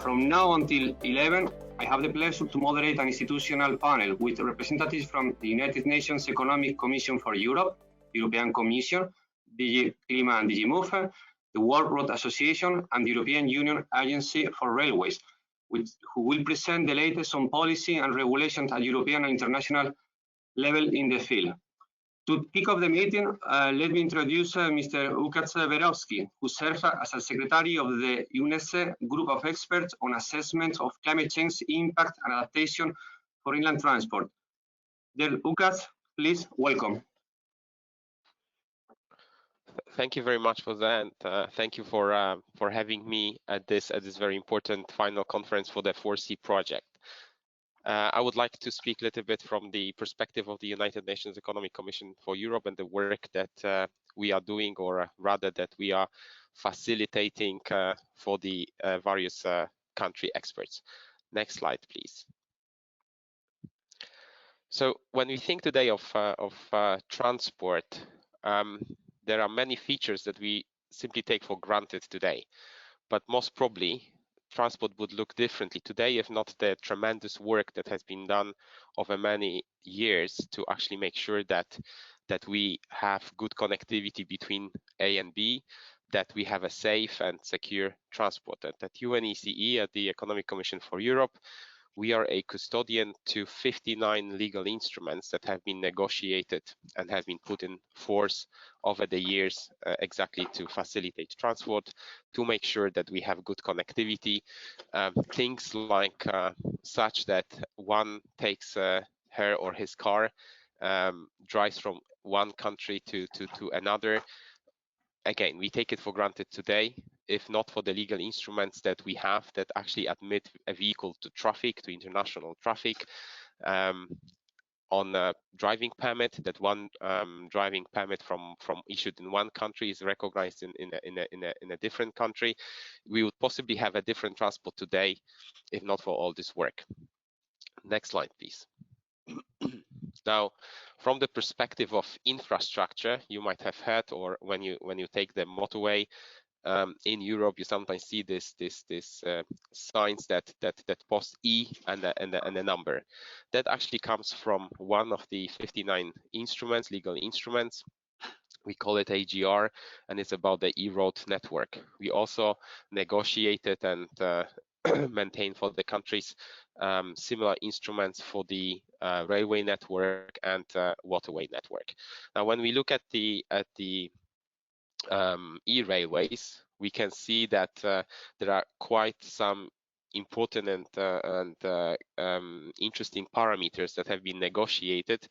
From now until 11, I have the pleasure to moderate an institutional panel with representatives from the United Nations Economic Commission for Europe, European Commission, DG Clima and DG Move, the World Road Association, and the European Union Agency for Railways, who will present the latest on policy and regulations at European and international level in the field. To kick off the meeting, let me introduce Mr. Lukasz Wyrowski, who serves as a secretary of the UNECE group of experts on assessment of climate change impact and adaptation for inland transport. Dear Lukasz, please welcome. Thank you very much for that. Thank you for having me at this very important final conference for the FORESEE project. I would like to speak a little bit from the perspective of the United Nations Economic Commission for Europe and the work that we are doing, or rather that we are facilitating for the various country experts. Next slide, please. So when we think today of transport, there are many features that we simply take for granted today, but most probably transport would look differently today if not the tremendous work that has been done over many years to actually make sure that we have good connectivity between A and B, that we have a safe and secure transport. And at UNECE, at the Economic Commission for Europe, we are a custodian to 59 legal instruments that have been negotiated and have been put in force over the years exactly to facilitate transport, to make sure that we have good connectivity. Things like such that one takes her or his car, drives from one country to another. Again, we take it for granted today, if not for the legal instruments that we have that actually admit a vehicle to traffic, to international traffic, on a driving permit, that one driving permit from issued in one country is recognized in a different country. We would possibly have a different transport today if not for all this work. Next slide, please. Now, from the perspective of infrastructure, you might have heard, or when you take the motorway in Europe, you sometimes see this signs that post E and a number. That actually comes from one of the 59 instruments, legal instruments. We call it AGR, and it's about the E-road network. We also negotiated and maintain for the countries similar instruments for the railway network and waterway network. Now, when we look at the e-railways, we can see that there are quite some important and interesting parameters that have been negotiated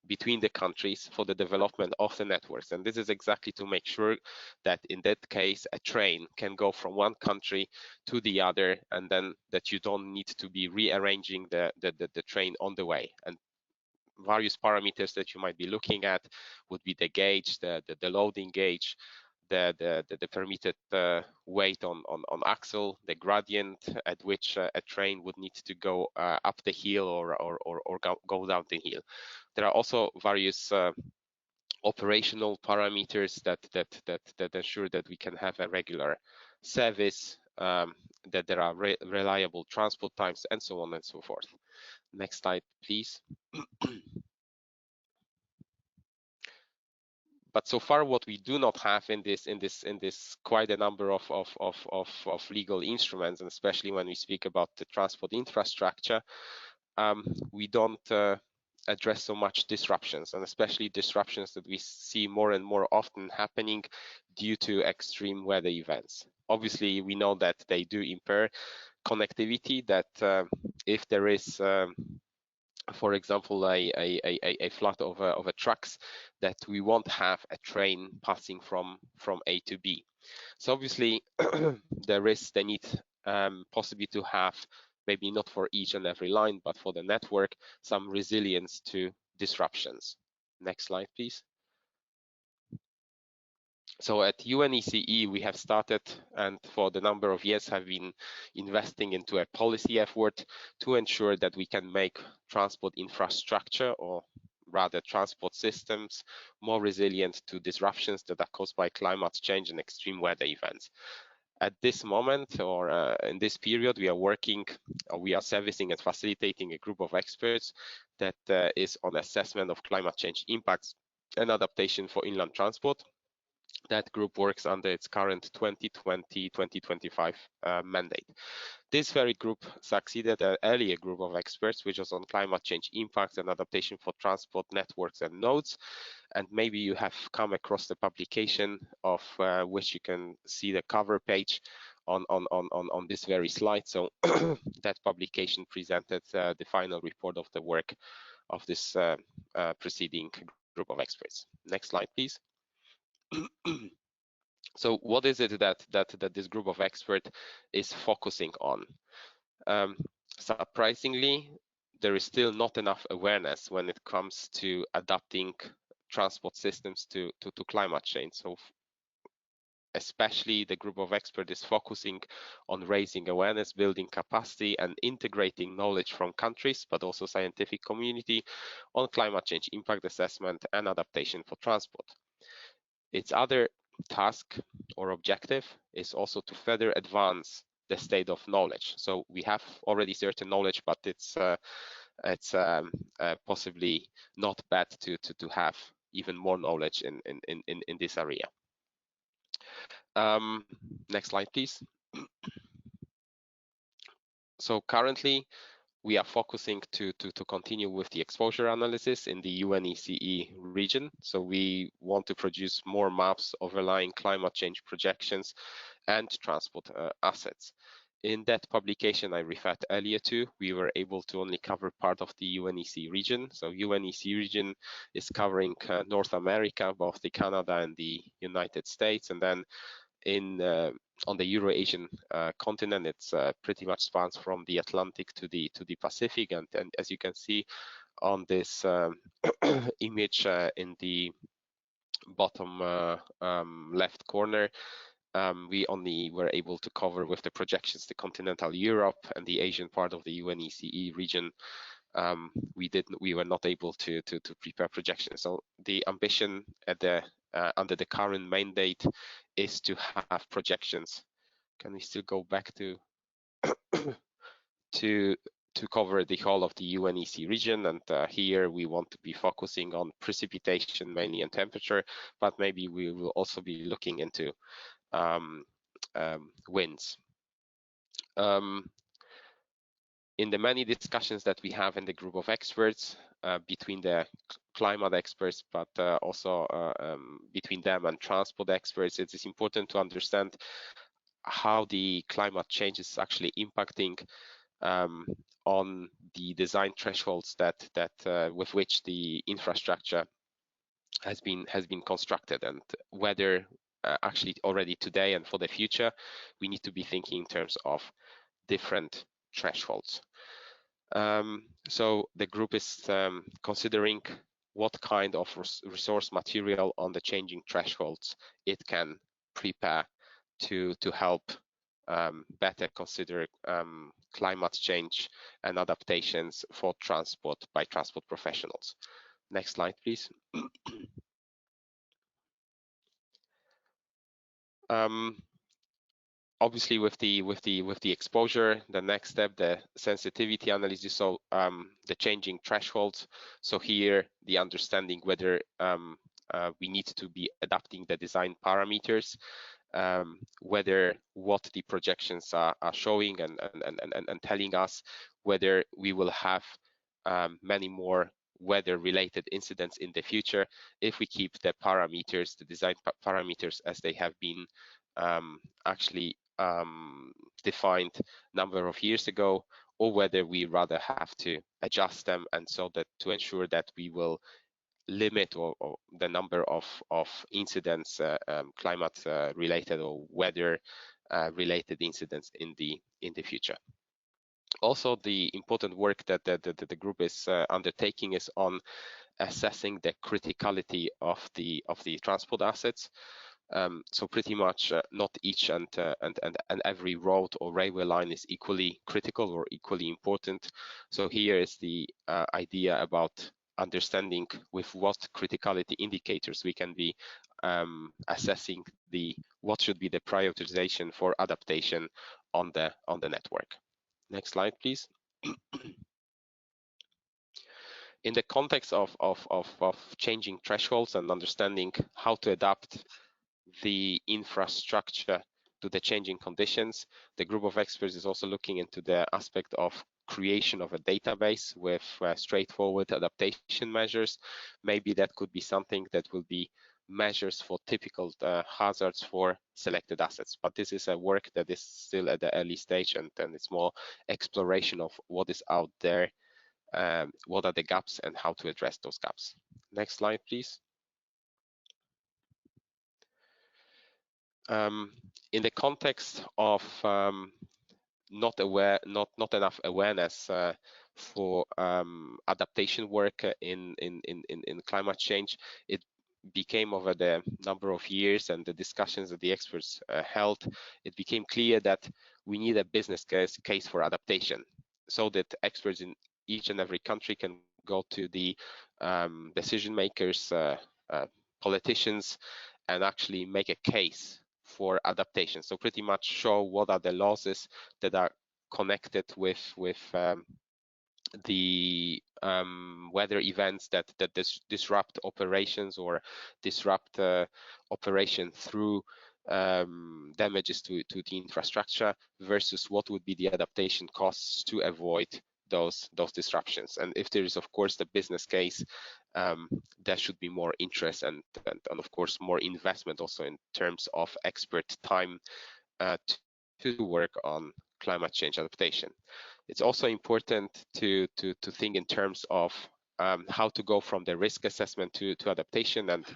between the countries for the development of the networks. And this is exactly to make sure that in that case, a train can go from one country to the other, and then that you don't need to be rearranging the train on the way. And various parameters that you might be looking at would be the gauge, the loading gauge, the permitted weight on axle, the gradient at which a train would need to go up the hill or go down the hill. There are also various operational parameters that ensure that we can have a regular service, that there are reliable transport times, and so on and so forth. Next slide, please. But so far, what we do not have in this quite a number of legal instruments, and especially when we speak about the transport infrastructure, we don't address so much disruptions, and especially disruptions that we see more and more often happening due to extreme weather events. Obviously, we know that they do impair connectivity, that if there is for example, a flood of trucks, that we won't have a train passing from A to B. So obviously, there is the need possibly to have, maybe not for each and every line, but for the network, some resilience to disruptions. Next slide, please. So at UNECE, we have started, and for the number of years have been investing into a policy effort to ensure that we can make transport infrastructure, or rather transport systems, more resilient to disruptions that are caused by climate change and extreme weather events. At this moment, or in this period, we are working, we are servicing and facilitating a group of experts that is on assessment of climate change impacts and adaptation for inland transport. That group works under its current 2020-2025 mandate. This very group succeeded an earlier group of experts, which was on climate change impacts and adaptation for transport networks and nodes. And maybe you have come across the publication of which you can see the cover page on this very slide. So that publication presented the final report of the work of this preceding group of experts. Next slide, please. So what is it that this group of experts is focusing on? Surprisingly, there is still not enough awareness when it comes to adapting transport systems to climate change. So especially the group of experts is focusing on raising awareness, building capacity, and integrating knowledge from countries, but also scientific community on climate change impact assessment and adaptation for transport. Its other task or objective is also to further advance the state of knowledge. So we have already certain knowledge, but it's possibly not bad to have even more knowledge in this area. Next slide, please. So currently, we are focusing to continue with the exposure analysis in the UNECE region. So we want to produce more maps overlying climate change projections and transport assets. In that publication I referred earlier to, we were able to only cover part of the UNECE region. So UNECE region is covering North America, both the Canada and the United States, and then on the Euro-Asian continent, it's pretty much spans from the Atlantic to the Pacific, and as you can see on this image in the bottom left corner, we only were able to cover with the projections the continental Europe and the Asian part of the UNECE region. We were not able to prepare projections. So the ambition at the under the current mandate is to have projections. Can we still go back to to cover the whole of the UNECE region? And here we want to be focusing on precipitation mainly and temperature, but maybe we will also be looking into winds. In the many discussions that we have in the group of experts between the climate experts, but also between them and transport experts, it is important to understand how the climate change is actually impacting on the design thresholds that with which the infrastructure has been constructed, and whether actually already today and for the future we need to be thinking in terms of different thresholds. So the group is considering what kind of resource material on the changing thresholds it can prepare to help better consider climate change and adaptations for transport by transport professionals. Next slide, please. Obviously, with the exposure, the next step, the sensitivity analysis, so the changing thresholds. So here, the understanding whether we need to be adapting the design parameters, whether what the projections are showing and telling us whether we will have many more weather-related incidents in the future if we keep the parameters, the design parameters, as they have been actually defined number of years ago, or whether we rather have to adjust them, and so that to ensure that we will limit or the number of incidents, climate related or weather related incidents in the future. Also, the important work that the group is undertaking is on assessing the criticality of the transport assets. So pretty much not each and every road or railway line is equally critical or equally important. So here is the idea about understanding with what criticality indicators we can be assessing what should be the prioritization for adaptation on the network. Next slide, please. In the context of changing thresholds and understanding how to adapt the infrastructure to the changing conditions, the group of experts is also looking into the aspect of creation of a database with straightforward adaptation measures. Maybe that could be something that will be measures for typical hazards for selected assets. But this is a work that is still at the early stage, and it's more exploration of what is out there, what are the gaps and how to address those gaps. Next slide, please. In the context of not enough awareness for adaptation work in climate change, it became over the number of years and the discussions that the experts held, it became clear that we need a business case for adaptation, so that experts in each and every country can go to the decision makers, politicians, and actually make a case for adaptation. So pretty much show what are the losses that are connected with the weather events that disrupt operations or disrupt operation through damages to the infrastructure, versus what would be the adaptation costs to avoid those disruptions. And if there is, of course, the business case, there should be more interest and of course more investment also in terms of expert time to work on climate change adaptation. It's also important to think in terms of how to go from the risk assessment to adaptation, and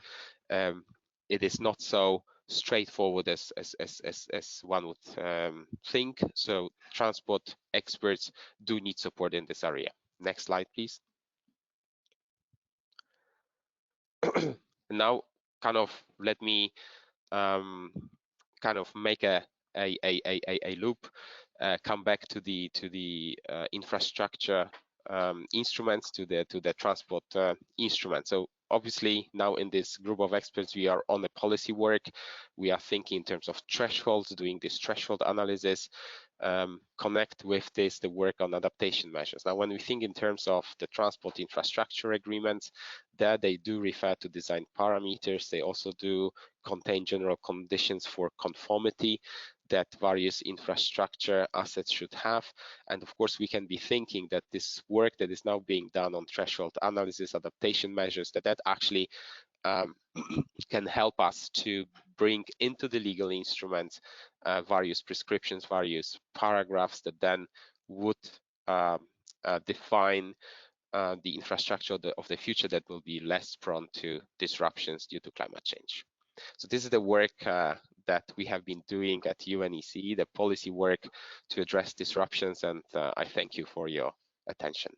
it is not so straightforward as one would think. So transport experts do need support in this area. Next slide, please. Now, let me make a loop, come back to the infrastructure instruments, to the transport instruments. So obviously now in this group of experts, we are on the policy work. We are thinking in terms of thresholds, doing this threshold analysis, connect with this the work on adaptation measures. Now, when we think in terms of the transport infrastructure agreements, there they do refer to design parameters. They also do contain general conditions for conformity that various infrastructure assets should have. And of course, we can be thinking that this work that is now being done on threshold analysis, adaptation measures, that actually can help us to bring into the legal instruments various prescriptions, various paragraphs that then would define the infrastructure of the future that will be less prone to disruptions due to climate change. So this is the work that we have been doing at UNECE, the policy work to address disruptions, and I thank you for your attention.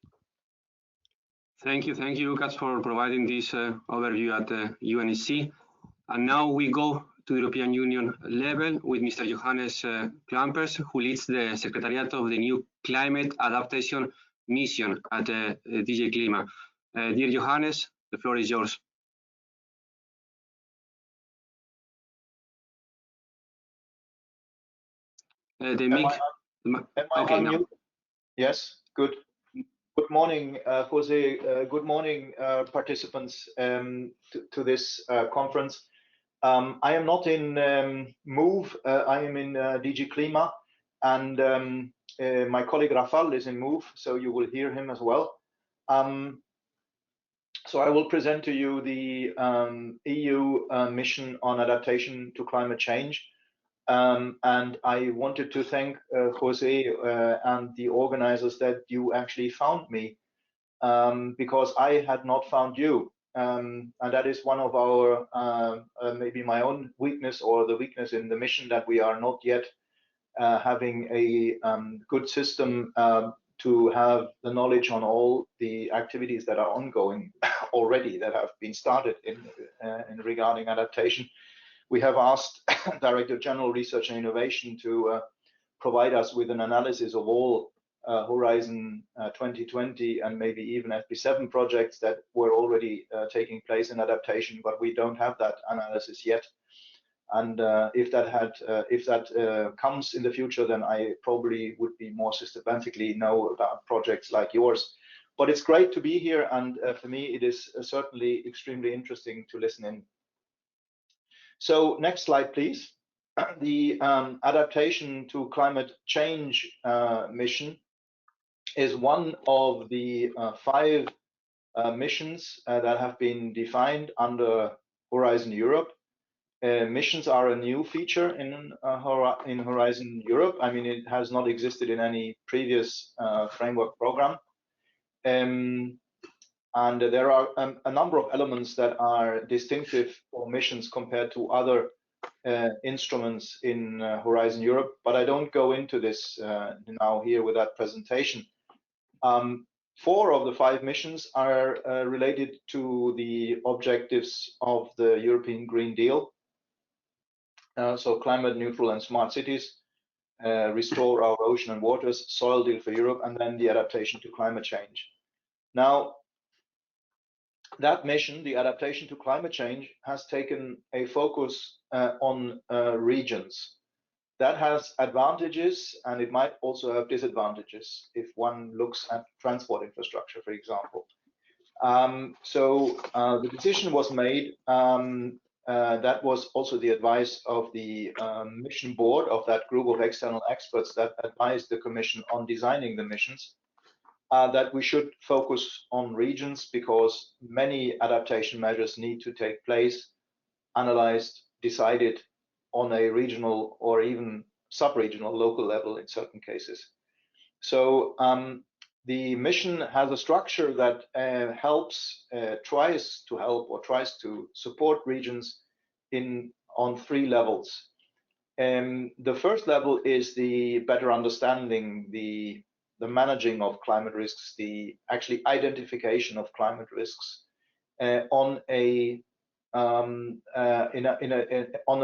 Thank you, Lukasz, for providing this overview at UNECE. And now we go to the European Union level with Mr. Johannes Klumpers, who leads the Secretariat of the new Climate Adaptation Mission at DG Klima. Dear Johannes, the floor is yours. The mic. Okay, now. Yes, good. Good morning, Jose. Good morning, participants to this conference. I am not in MOVE. I am in DG Klima, and my colleague Rafal is in MOVE, so you will hear him as well. So I will present to you the EU mission on adaptation to climate change. And I wanted to thank Jose and the organizers that you actually found me, because I had not found you. And that is one of our, maybe my own weakness, or the weakness in the mission, that we are not yet having a good system to have the knowledge on all the activities that are ongoing already, that have been started in regarding adaptation. We have asked Director General Research and Innovation to provide us with an analysis of all Horizon 2020 and maybe even FP7 projects that were already taking place in adaptation, but we don't have that analysis yet. And if that comes in the future, then I probably would be more systematically know about projects like yours. But it's great to be here, and for me, it is certainly extremely interesting to listen in. So next slide, please. The adaptation to climate change mission is one of the 5 missions that have been defined under Horizon Europe. Missions are a new feature in Horizon Europe. I mean, it has not existed in any previous framework program. And there are a number of elements that are distinctive for missions compared to other instruments in Horizon Europe, but I don't go into this now here with that presentation. 4 of the 5 missions are related to the objectives of the European Green Deal. So climate neutral and smart cities, restore our ocean and waters, soil deal for Europe, and then the adaptation to climate change. Now, that mission, the adaptation to climate change, has taken a focus on regions. That has advantages, and it might also have disadvantages if one looks at transport infrastructure, for example. So the decision was made. That was also the advice of the mission board of that group of external experts that advised the Commission on designing the missions, that we should focus on regions because many adaptation measures need to take place, analyzed, decided on a regional or even sub-regional local level in certain cases. So the mission has a structure that tries to help or tries to support regions on 3 levels. The first level is the better understanding, the managing of climate risks, the actually identification of climate risks on a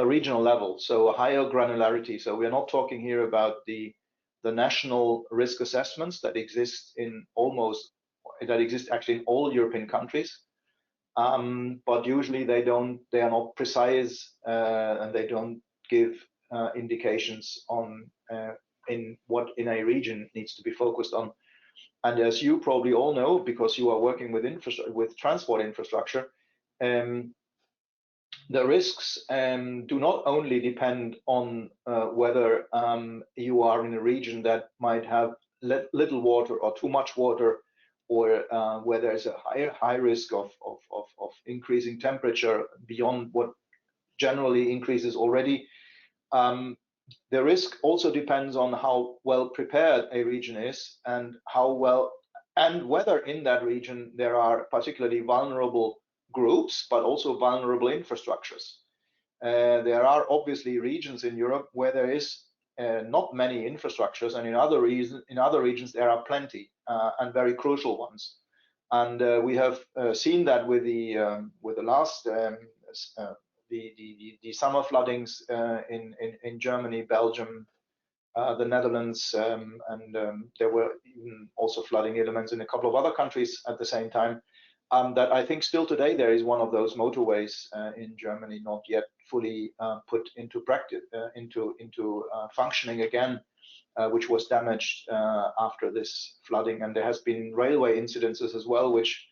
regional level, so a higher granularity. So we are not talking here about the national risk assessments that exist actually in all European countries, but usually they are not precise and they don't give indications on in what in a region needs to be focused on. And as you probably all know, because you are working with transport infrastructure, the risks do not only depend on whether you are in a region that might have little water or too much water, or where there's a high risk of increasing temperature beyond what generally increases already. The risk also depends on how well prepared a region is and whether in that region there are particularly vulnerable groups, but also vulnerable infrastructures. There are obviously regions in Europe where there is not many infrastructures, and in other regions there are plenty and very crucial ones. And we have seen that with the last the summer floodings in Germany, Belgium, the Netherlands, and there were even also flooding elements in a couple of other countries at the same time. That I think still today there is one of those motorways in Germany not yet fully put into practice, into functioning again, which was damaged after this flooding. And there has been railway incidences as well, which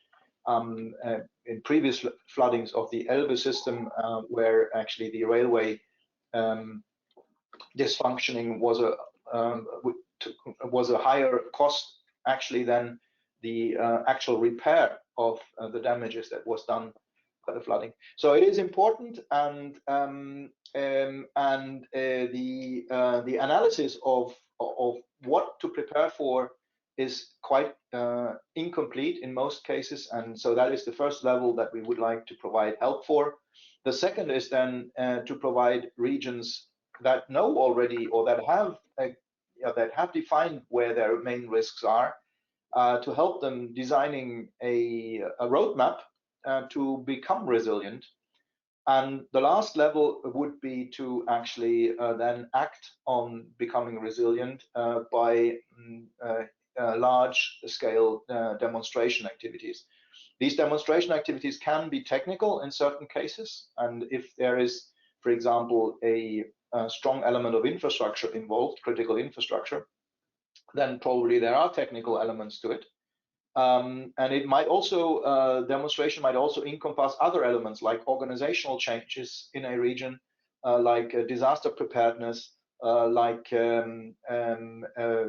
in previous floodings of the Elbe system, where actually the railway dysfunctioning was a higher cost actually than the actual repair of the damages that was done by the flooding. So it is important, and the analysis of what to prepare for is quite incomplete in most cases, and so that is the first level that we would like to provide help for. The second is then to provide regions that know already or that have defined where their main risks are, to help them designing a roadmap to become resilient. And the last level would be to actually then act on becoming resilient by large-scale demonstration activities. These demonstration activities can be technical in certain cases, and if there is, for example, a strong element of infrastructure involved, critical infrastructure, then probably there are technical elements to it. And it might also, demonstration might also encompass other elements like organizational changes in a region, like disaster preparedness, like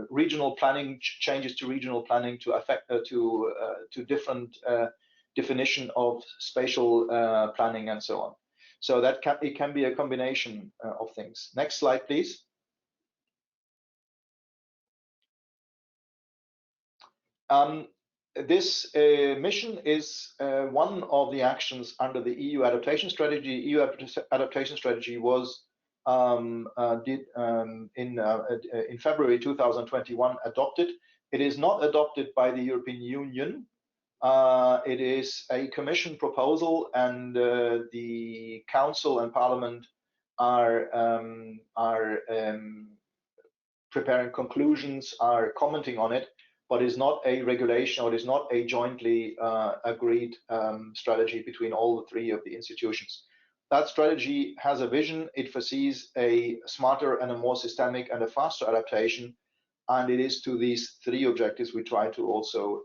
regional planning, changes to regional planning to affect to different definition of spatial planning and so on. So that it can be a combination of things. Next slide, please. This mission is one of the actions under the EU adaptation strategy. EU adaptation strategy was in February 2021 adopted. It is not adopted by the European Union. It is a Commission proposal, and the Council and Parliament are preparing conclusions, are commenting on it, but is not a regulation, or is not a jointly agreed strategy between all the three of the institutions. That strategy has a vision. It foresees a smarter and a more systemic and a faster adaptation, and it is to these three objectives we try to also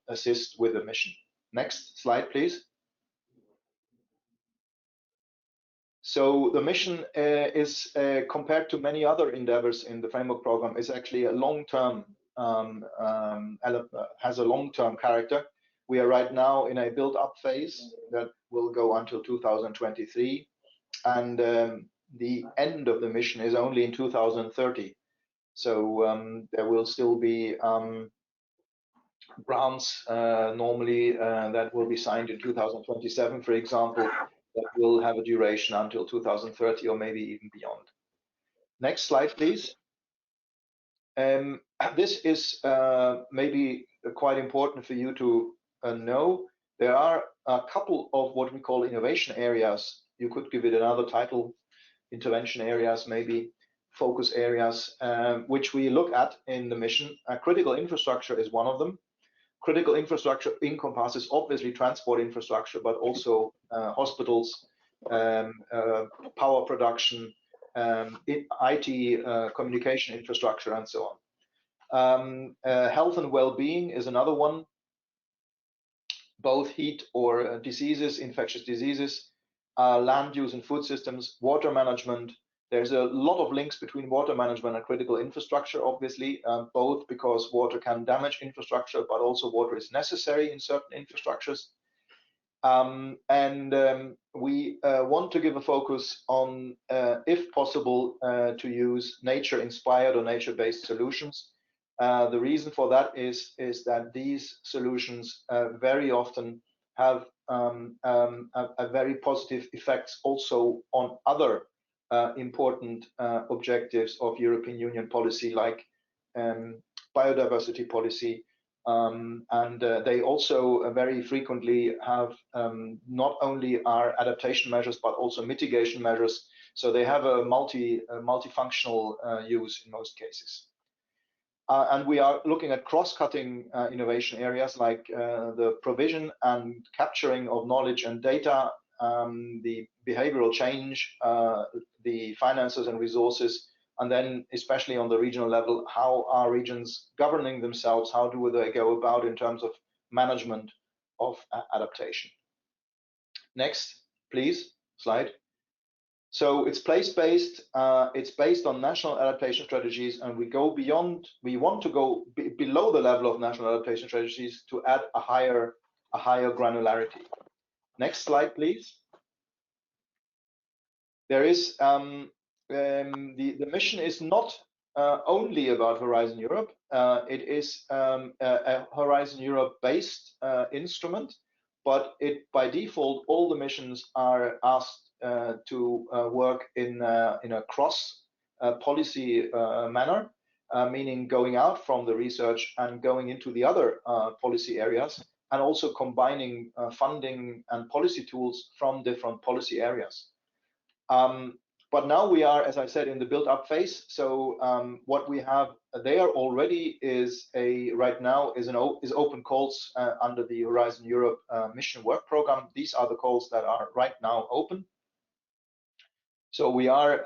assist with the mission. Next slide, please. So the mission is, compared to many other endeavors in the framework program, is actually a long-term, has a long-term character. We are right now in a build-up phase that will go until 2023, and the end of the mission is only in 2030. So there will still be grants normally that will be signed in 2027, for example, that will have a duration until 2030 or maybe even beyond. Next slide, please. This is maybe quite important for you to know. There are a couple of what we call innovation areas. You could give it another title, intervention areas, maybe focus areas, which we look at in the mission. Critical infrastructure is one of them. Critical infrastructure encompasses obviously transport infrastructure, but also hospitals, power production, IT, communication infrastructure, and so on. Health and well-being is another one. Both heat or diseases, infectious diseases, land use and food systems, water management. There's a lot of links between water management and critical infrastructure, obviously, both because water can damage infrastructure, but also water is necessary in certain infrastructures. We want to give a focus on, if possible, to use nature-inspired or nature-based solutions. The reason for that is that these solutions very often have a very positive effects also on other important objectives of European Union policy, like biodiversity policy, and they also very frequently have not only our adaptation measures but also mitigation measures. So they have a multifunctional use in most cases. And we are looking at cross-cutting innovation areas like the provision and capturing of knowledge and data, the behavioral change, the finances and resources, and then especially on the regional level, how are regions governing themselves? How do they go about in terms of management of adaptation? Next, please, slide. So it's place-based, it's based on national adaptation strategies, and we go beyond, we want to go below the level of national adaptation strategies to add a higher granularity. Next slide, please. There is, the mission is not only about Horizon Europe. It is a Horizon Europe based instrument, but by default, all the missions are asked to work in a cross policy manner, meaning going out from the research and going into the other policy areas, and also combining funding and policy tools from different policy areas. But now we are, as I said, in the build-up phase. So what we have there already is right now is open calls under the Horizon Europe mission work program. These are the calls that are right now open. So we are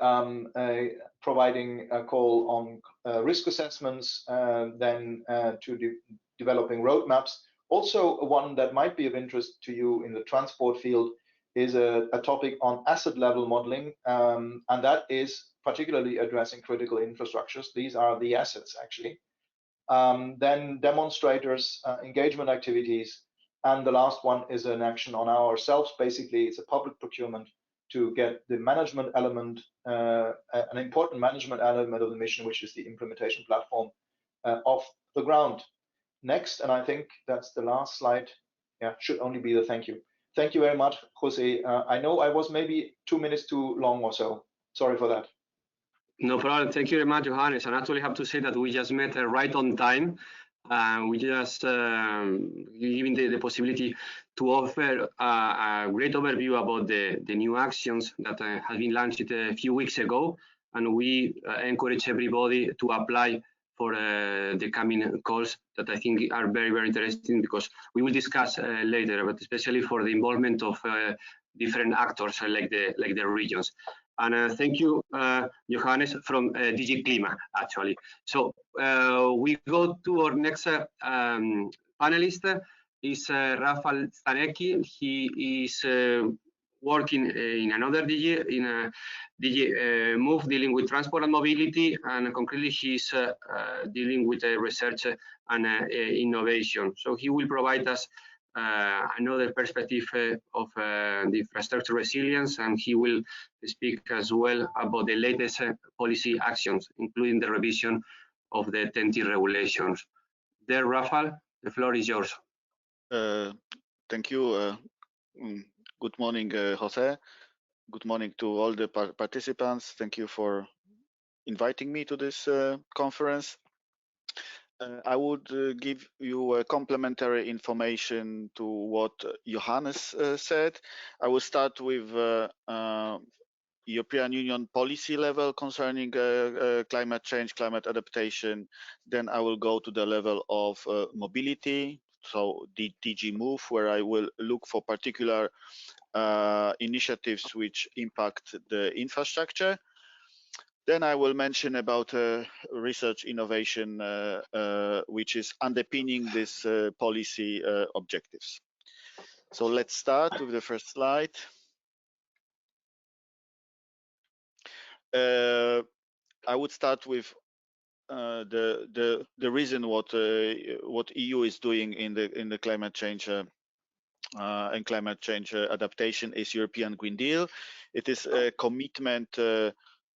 providing a call on risk assessments, then to developing roadmaps. Also, one that might be of interest to you in the transport field is a topic on asset level modeling, and that is particularly addressing critical infrastructures. These are the assets, actually. Then demonstrators, engagement activities, and the last one is an action on ourselves. Basically, it's a public procurement to get the management element, an important management element of the mission, which is the implementation platform, off the ground. Next, and I think that's the last slide. Yeah, should only be the thank you. Thank you very much, Jose. I know I was maybe 2 minutes too long or so. Sorry for that. No problem. Thank you very much, Johannes. And actually, I have to say that we just met right on time. We just giving the possibility to offer a great overview about the new actions that have been launched a few weeks ago. And we encourage everybody to apply for the coming calls that I think are very, very interesting, because we will discuss later, but especially for the involvement of different actors like the regions. And thank you, Johannes, from DG Klima, actually. So we go to our next panelist, is Rafal Stanecki. He is working in another DG, in a DG MOVE, dealing with transport and mobility, and concretely he's dealing with research and innovation. So he will provide us another perspective of the infrastructure resilience, and he will speak as well about the latest policy actions, including the revision of the TEN-T regulations. There, Rafal, the floor is yours. Thank you. Good morning, Jose. Good morning to all the participants. Thank you for inviting me to this conference. I would give you complementary information to what Johannes said. I will start with European Union policy level concerning climate change, climate adaptation. Then I will go to the level of mobility, so the DG MOVE, where I will look for particular initiatives which impact the infrastructure. Then I will mention about research innovation, which is underpinning this policy objectives. So let's start with the first slide. I would start with the reason what EU is doing in the climate change and climate change adaptation is European Green Deal. It is a commitment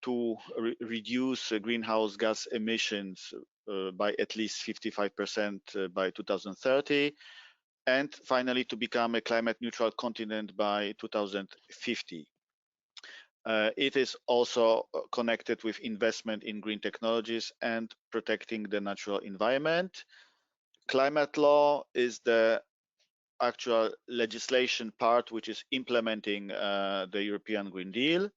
to reduce greenhouse gas emissions by at least 55% by 2030, and finally to become a climate neutral continent by 2050. It is also connected with investment in green technologies and protecting the natural environment. Climate law is the actual legislation part which is implementing the European Green Deal.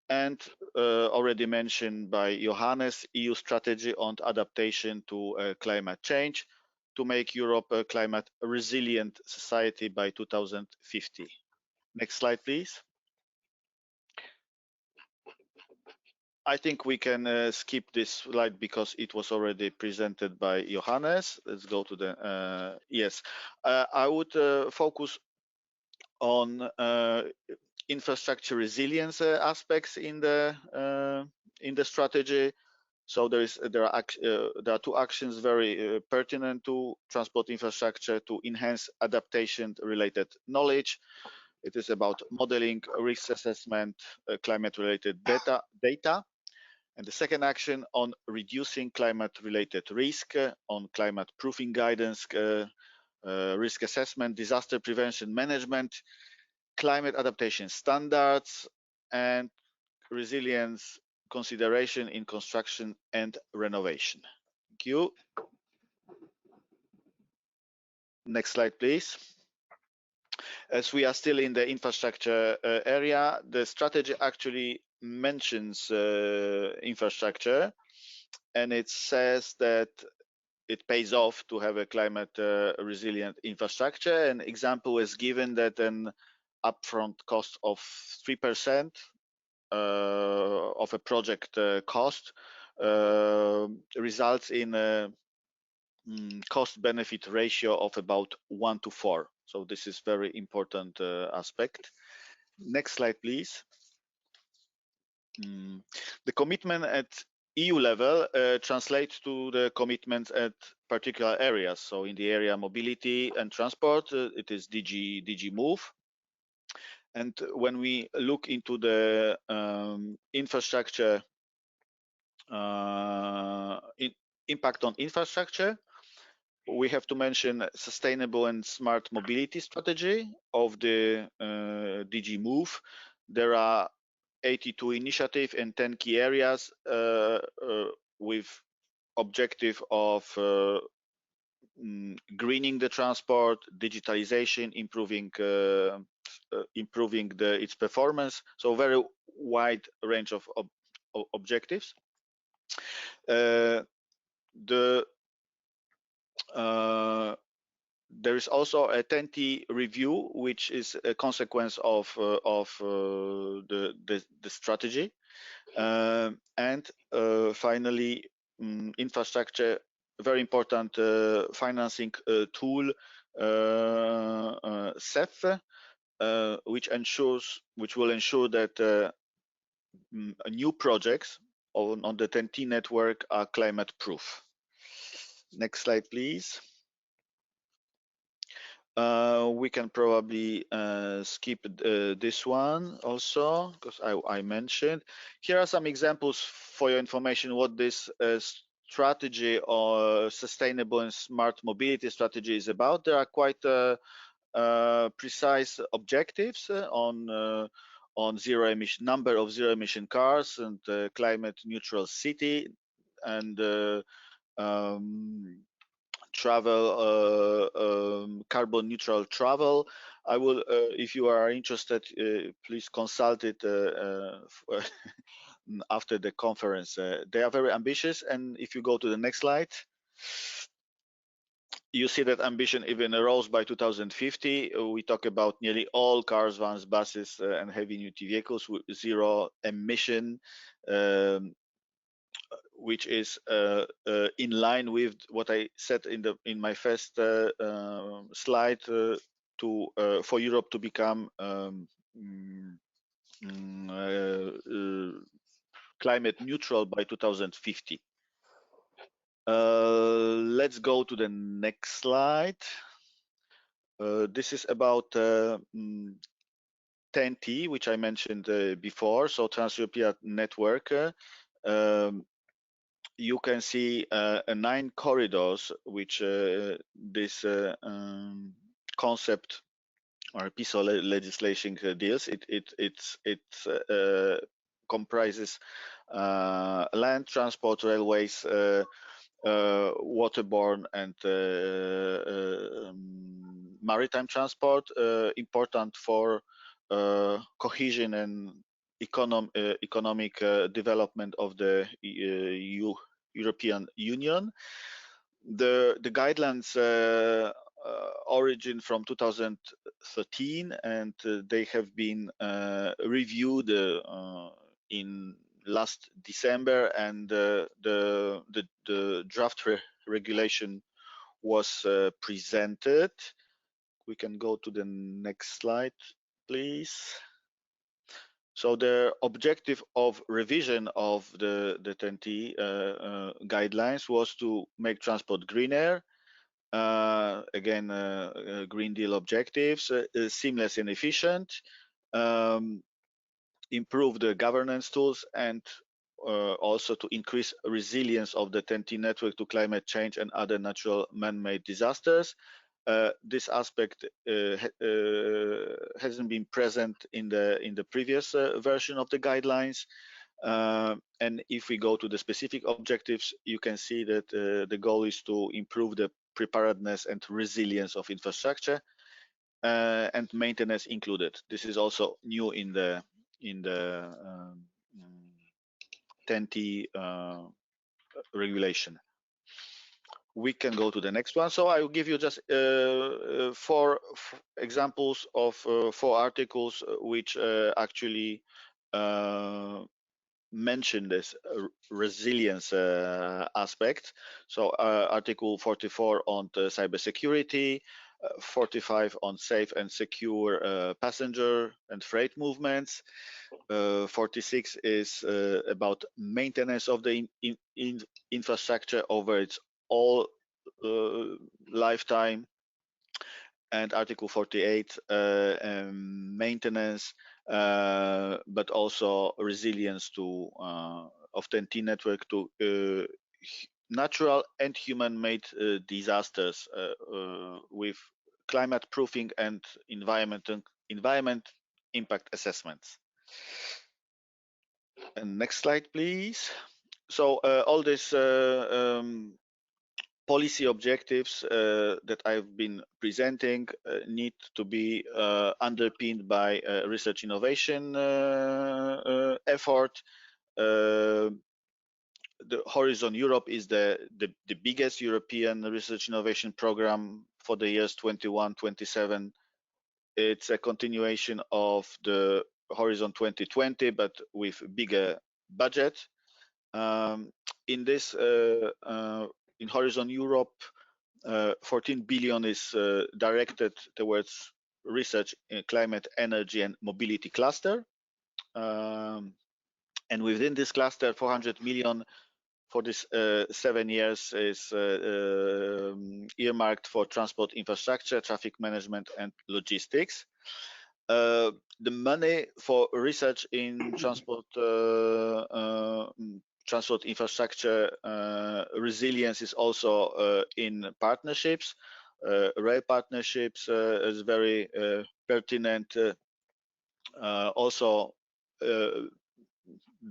And already mentioned by Johannes, EU strategy on adaptation to climate change to make Europe a climate resilient society by 2050. Next slide, please. I think we can skip this slide because it was already presented by Johannes. Let's go to the, yes. I would focus on infrastructure resilience aspects in the strategy. So there are two actions very pertinent to transport infrastructure to enhance adaptation-related knowledge. It is about modeling, risk assessment, climate-related data, and the second action on reducing climate-related risk, on climate-proofing guidance, risk assessment, disaster prevention management, climate adaptation standards, and resilience consideration in construction and renovation. Thank you. Next slide, please. As we are still in the infrastructure area, the strategy actually mentions infrastructure, and it says that it pays off to have a climate resilient infrastructure. An example is given that an upfront cost of 3% of a project cost results in a cost benefit ratio of about 1 to 4. So this is very important aspect. Next slide, please. The commitment at EU level translates to the commitments at particular areas. So in the area mobility and transport, it is DG Move. And when we look into the infrastructure, impact on infrastructure, we have to mention sustainable and smart mobility strategy of the DG Move. There are 82 initiatives in 10 key areas with objective of greening the transport, digitalization, improving its performance. So very wide range of objectives. There is also a TEN-T review, which is a consequence of the strategy. And finally, infrastructure, very important financing tool, CEF, which will ensure that new projects on the TEN-T network are climate proof. Next slide, please. We can probably skip this one also, because I mentioned. Here are some examples for your information what this strategy or sustainable and smart mobility strategy is about. There are quite precise objectives on zero emission, number of zero emission cars and climate neutral city, and travel, carbon neutral travel. I will, if you are interested, please consult it after the conference. They are very ambitious, and if you go to the next slide, you see that ambition even rose by 2050. We talk about nearly all cars, vans, buses, and heavy-duty vehicles with zero emission, which is in line with what I said in my first slide for Europe to become climate neutral by 2050. Let's go to the next slide. This is about TEN-T, which I mentioned before, so Trans-European Network. You can see 9 corridors which this concept or piece of legislation deals. It comprises land transport, railways, waterborne and maritime transport, important for cohesion and economic development of the European Union. The guidelines origin from 2013, and they have been reviewed in last December, and the draft regulation was presented. We can go to the next slide, please. So the objective of revision of the TEN-T guidelines was to make transport greener, again, Green Deal objectives, seamless and efficient, improve the governance tools, and also to increase resilience of the TEN-T network to climate change and other natural man-made disasters. This aspect hasn't been present in the previous version of the guidelines. And if we go to the specific objectives, you can see that the goal is to improve the preparedness and resilience of infrastructure, and maintenance included. This is also new in the 10T regulation. We can go to the next one. So I will give you just four examples of 4 articles which actually mention this resilience aspect. So Article 44 on the cybersecurity, 45 on safe and secure passenger and freight movements. 46 is about maintenance of the infrastructure over its all lifetime, and Article 48 maintenance, but also resilience to of 10T network to natural and human-made disasters with climate proofing and environment impact assessments. And next slide, please. So all these policy objectives that I've been presenting need to be underpinned by research innovation effort. The Horizon Europe is the biggest European research innovation program for the years 21-27. It's a continuation of the Horizon 2020, but with bigger budget. In this, in Horizon Europe, 14 billion is directed towards research in climate, energy, and mobility cluster. And within this cluster, 400 million for this 7 years is earmarked for transport infrastructure, traffic management, and logistics. The money for research in transport infrastructure resilience is also in partnerships. Rail partnerships is very pertinent. Also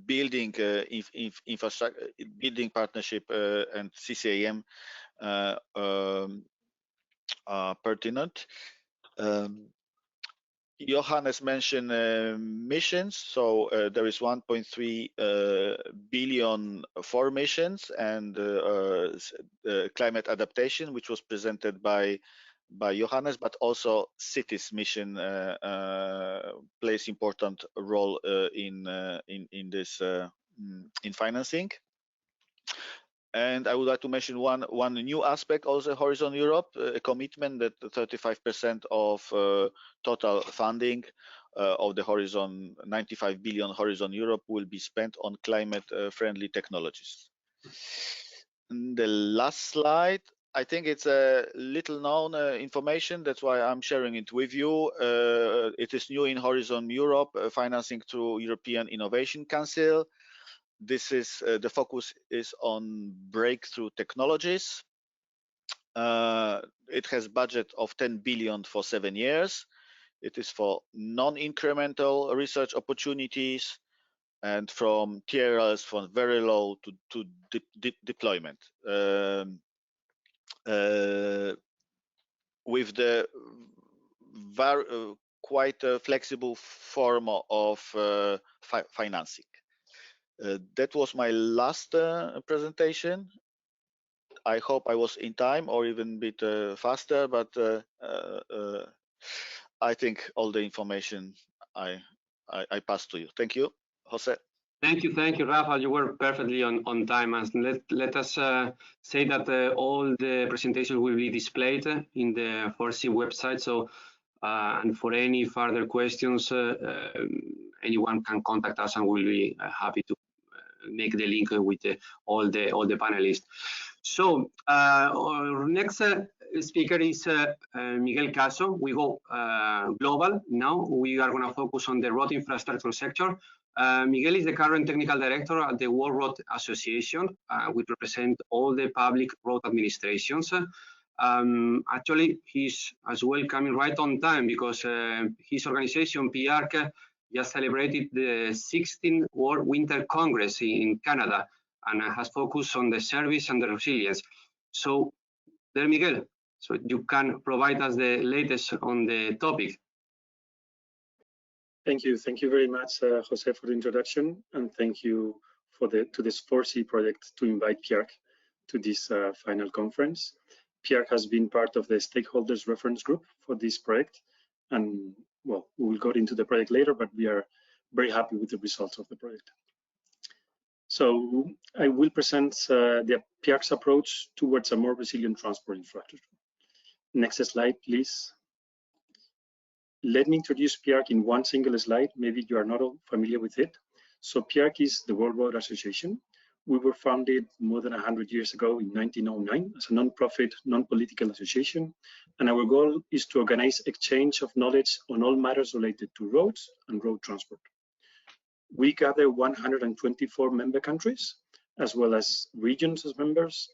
building infrastructure, building partnership and CCAM pertinent. Johannes mentioned missions, so there is 1.3 billion for missions, and climate adaptation, which was presented by Johannes, but also cities mission plays important role in this in financing. And I would like to mention one new aspect also Horizon Europe, a commitment that 35% of total funding of the Horizon 95 billion Horizon Europe will be spent on climate friendly technologies. And the last slide, I think it's a little known information, that's why I'm sharing it with you. It is new in Horizon Europe, financing through European Innovation Council. This is the focus is on breakthrough technologies. It has budget of 10 billion for 7 years. It is for non-incremental research opportunities and from TRLs from very low to deployment. With the quite a flexible form of financing. That was my last presentation. I hope I was in time or even a bit faster, but I think all the information I passed to you. Thank you, Jose. Thank you, Rafal. You were perfectly on time. And let us say that all the presentations will be displayed in the FORESEE website. So, and for any further questions, anyone can contact us, and we'll be happy to make the link with all the panelists. So our next speaker is Miguel Caso. We go global now. We are going to focus on the road infrastructure sector. Miguel is the current technical director at the World Road Association, which represents all the public road administrations. Actually, he's as well coming right on time because his organization, PIARC, just celebrated the 16th World Winter Congress in Canada and has focused on the service and the resilience. So, there, Miguel, so you can provide us the latest on the topic. Thank you very much, Jose, for the introduction, and thank you to this FORESEE project to invite PIARC to this final conference. PIARC has been part of the stakeholders reference group for this project, and well, we will go into the project later, but we are very happy with the results of the project. So I will present the PIARC's approach towards a more resilient transport infrastructure. Next slide, please. Let me introduce PIARC in one single slide. Maybe you are not all familiar with it. So PIARC is the World Road Association. We were founded more than 100 years ago in 1909 as a non-profit, non-political association. And our goal is to organize exchange of knowledge on all matters related to roads and road transport. We gather 124 member countries, as well as regions as members,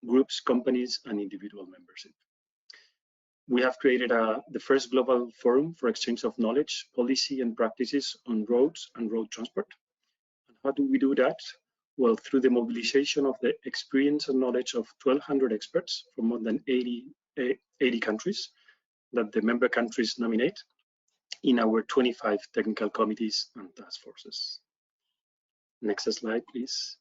groups, companies, and individual membership. We have created the first global forum for exchange of knowledge, policy, and practices on roads and road transport. And how do we do that? Well, through the mobilization of the experience and knowledge of 1,200 experts from more than 80 countries that the member countries nominate in our 25 technical committees and task forces. Next slide, please.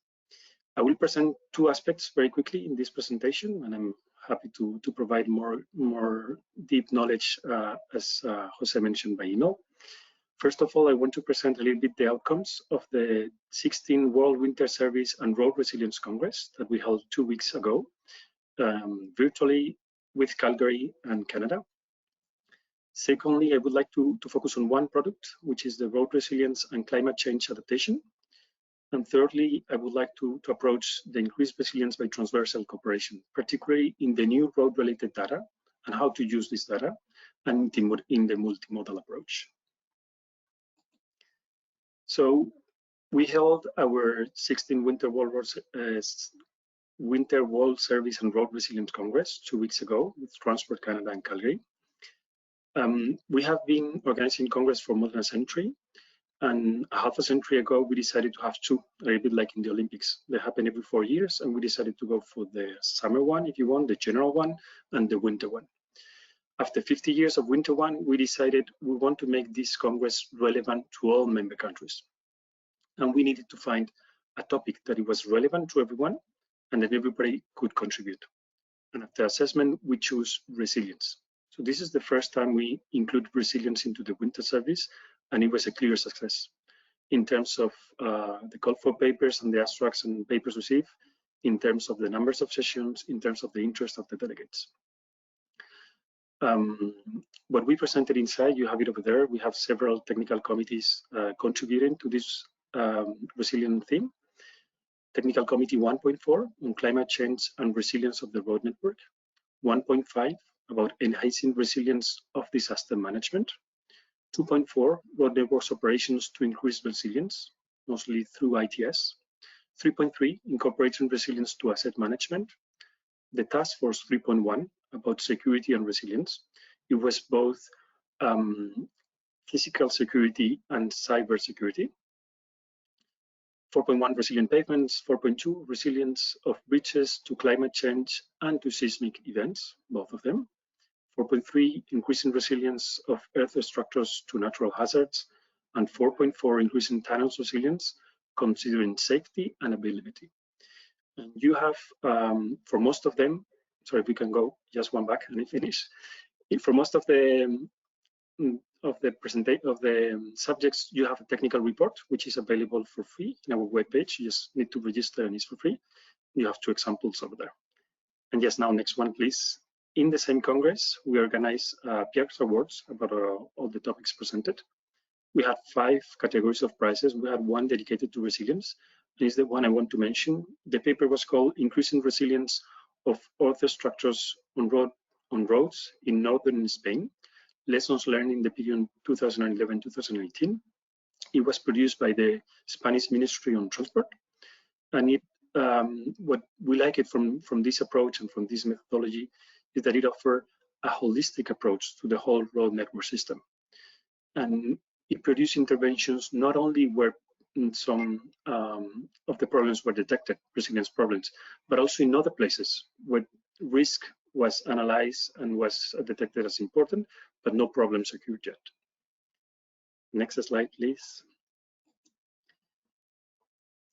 I will present two aspects very quickly in this presentation, and I'm happy to provide more deep knowledge as Jose mentioned by email. First of all, I want to present a little bit the outcomes of the 16th World Winter Service and Road Resilience Congress that we held 2 weeks ago, virtually with Calgary and Canada. Secondly, I would like to focus on one product, which is the road resilience and climate change adaptation. And thirdly, I would like to approach the increased resilience by transversal cooperation, particularly in the new road-related data and how to use this data and in the multimodal approach. So we held our 16th Winter World Service and Road Resilience Congress 2 weeks ago with Transport Canada and Calgary. We have been organizing Congress for more than a century, and half a century ago we decided to have two, a little bit like in the Olympics. They happen every 4 years, and we decided to go for the summer one, if you want, the general one, and the winter one. After 50 years of winter one, we decided we want to make this Congress relevant to all member countries. And we needed to find a topic that it was relevant to everyone and that everybody could contribute. And after assessment, we choose resilience. So this is the first time we include resilience into the winter service, and it was a clear success in terms of the call for papers and the abstracts and papers received, in terms of the numbers of sessions, in terms of the interest of the delegates. What we presented inside, you have it over there. We have several technical committees contributing to this resilient theme. Technical Committee 1.4 on climate change and resilience of the road network. 1.5 about enhancing resilience of disaster management. 2.4 road networks operations to increase resilience, mostly through ITS. 3.3 incorporating resilience to asset management. The task force 3.1 about security and resilience. It was both physical security and cybersecurity. 4.1 resilient pavements. 4.2 resilience of bridges to climate change and to seismic events, both of them. 4.3 increasing resilience of earth structures to natural hazards, and 4.4 increasing tunnels resilience considering safety and availability. And you have, for most of them, sorry, we can go just one back and finish. For most of the subjects, you have a technical report, which is available for free in our webpage. You just need to register and it's for free. You have 2 examples over there. And just now, next one, please. In the same Congress, we organized PIARC Awards about all the topics presented. We had 5 categories of prizes. We had one dedicated to resilience. This is the one I want to mention. The paper was called Increasing Resilience of Earth Structures on Roads in Northern Spain, Lessons Learned in the period 2011-2018. It was produced by the Spanish Ministry on Transport. And it, what we like it from this approach and from this methodology is that it offers a holistic approach to the whole road network system. And it produced interventions not only where some of the problems were detected, resilience problems, but also in other places where risk was analyzed and was detected as important, but no problems occurred yet. Next slide, please.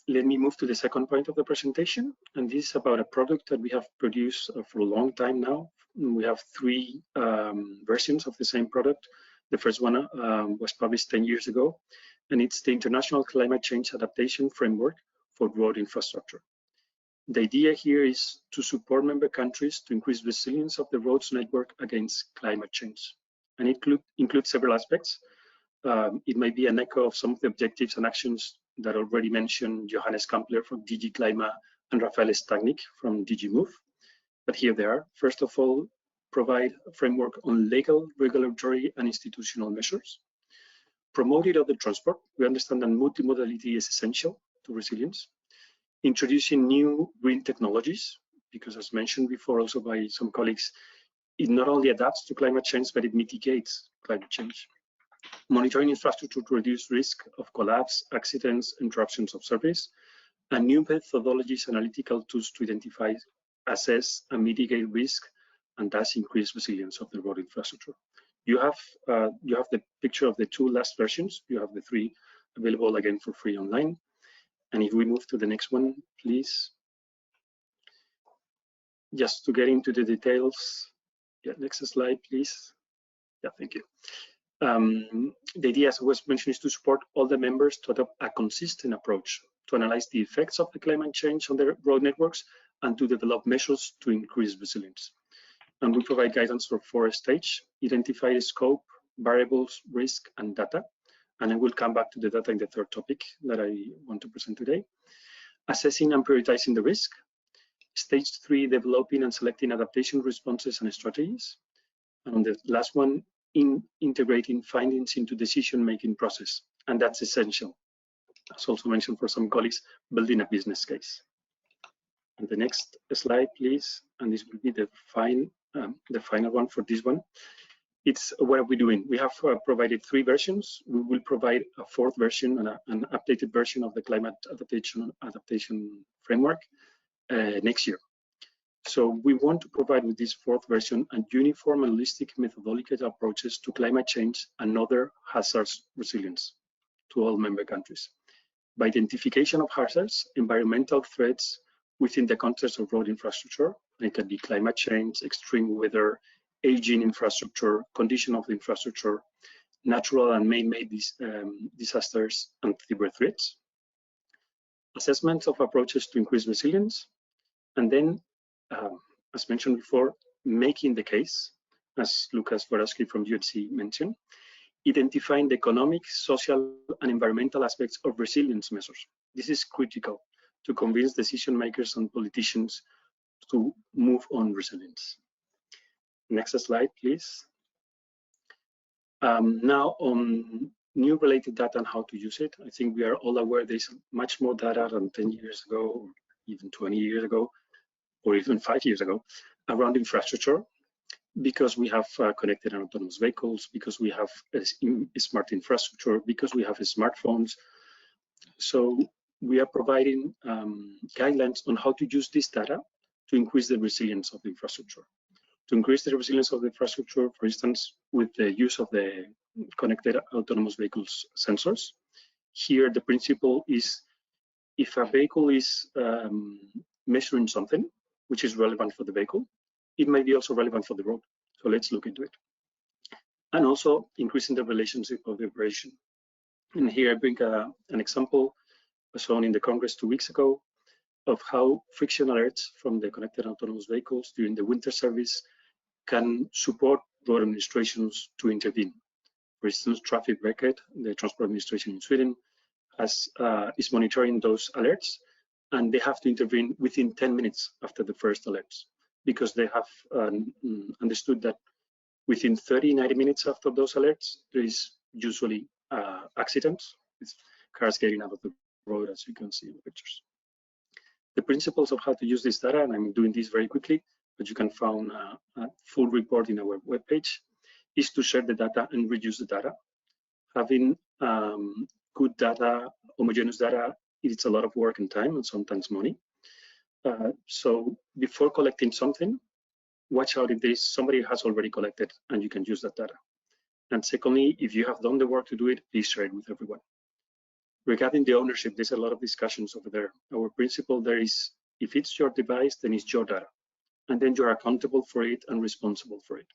let me move to the second point of the presentation, and this is about a product that we have produced for a long time now. We have three versions of the same product. The first one was published 10 years ago, and it's the International Climate Change Adaptation Framework for Road Infrastructure. The idea here is to support member countries to increase resilience of the roads network against climate change. And it includes several aspects. It may be an echo of some of the objectives and actions that already mentioned Johannes from DG Climate and Rafal Stanecki from DG Move. But here they are. First of all, provide a framework on legal, regulatory, and institutional measures. Promoted other transport. We understand that multimodality is essential to resilience. Introducing new green technologies, because as mentioned before also by some colleagues, it not only adapts to climate change, but it mitigates climate change. Monitoring infrastructure to reduce risk of collapse, accidents, interruptions of service, and new methodologies, analytical tools to identify, assess, and mitigate risk, and thus increase resilience of the road infrastructure. You have the picture of the two last versions. You have the three available again for free online. And if we move to the next one, please. Just to get into the details. Yeah, next slide, please. Yeah, thank you. The idea, as I was mentioned, is to support all the members to adopt a consistent approach to analyze the effects of the climate change on their road networks and to develop measures to increase resilience. And we provide guidance for 4 stages: identify the scope, variables, risk, and data. And I will come back to the data in the third topic that I want to present today. Assessing and prioritizing the risk. Stage 3, developing and selecting adaptation responses and strategies. And on the last one, integrating findings into decision-making process. And that's essential. As also mentioned for some colleagues, building a business case. And the next slide, please. And this will be the final one for this one. It's what are we doing? We have provided 3 versions. We will provide a 4th version and an updated version of the climate adaptation framework next year. So we want to provide with this 4th version a uniform and holistic methodological approaches to climate change and other hazards resilience to all member countries. By identification of hazards, environmental threats within the context of road infrastructure, it can be climate change, extreme weather, aging infrastructure, condition of the infrastructure, natural and man-made disasters, and cyber threats. Assessment of approaches to increase resilience, and then, as mentioned before, making the case, as Lukasz Wyrowski from UNECE mentioned, identifying the economic, social, and environmental aspects of resilience measures. This is critical to convince decision makers and politicians to move on resilience. Next slide, please. Now on new related data and how to use it. I think we are all aware there's much more data than 10 years ago, or even 20 years ago, or even 5 years ago around infrastructure, because we have connected and autonomous vehicles, because we have a smart infrastructure, because we have smartphones. So we are providing guidelines on how to use this data to increase the resilience of the infrastructure. To increase the resilience of the infrastructure, for instance, with the use of the connected autonomous vehicles sensors. Here, the principle is if a vehicle is measuring something which is relevant for the vehicle, it may be also relevant for the road. So let's look into it. And also increasing the relationship of the operation. And here I bring an example shown in the Congress 2 weeks ago of how friction alerts from the connected autonomous vehicles during the winter service can support road administrations to intervene. For instance, Traffic Record, the transport administration in Sweden, is monitoring those alerts, and they have to intervene within 10 minutes after the first alerts, because they have understood that within 30-90 minutes after those alerts, there is usually accidents with cars getting out of the road, as you can see in the pictures. The principles of how to use this data, and I'm doing this very quickly, but you can find a full report in our webpage, is to share the data and reuse the data. Having good data, homogeneous data, it's a lot of work and time and sometimes money. So before collecting something, watch out if there is somebody has already collected and you can use that data. And secondly, if you have done the work to do it, please share it with everyone. Regarding the ownership, there's a lot of discussions over there. Our principle there is, if it's your device, then it's your data. And then you're accountable for it and responsible for it.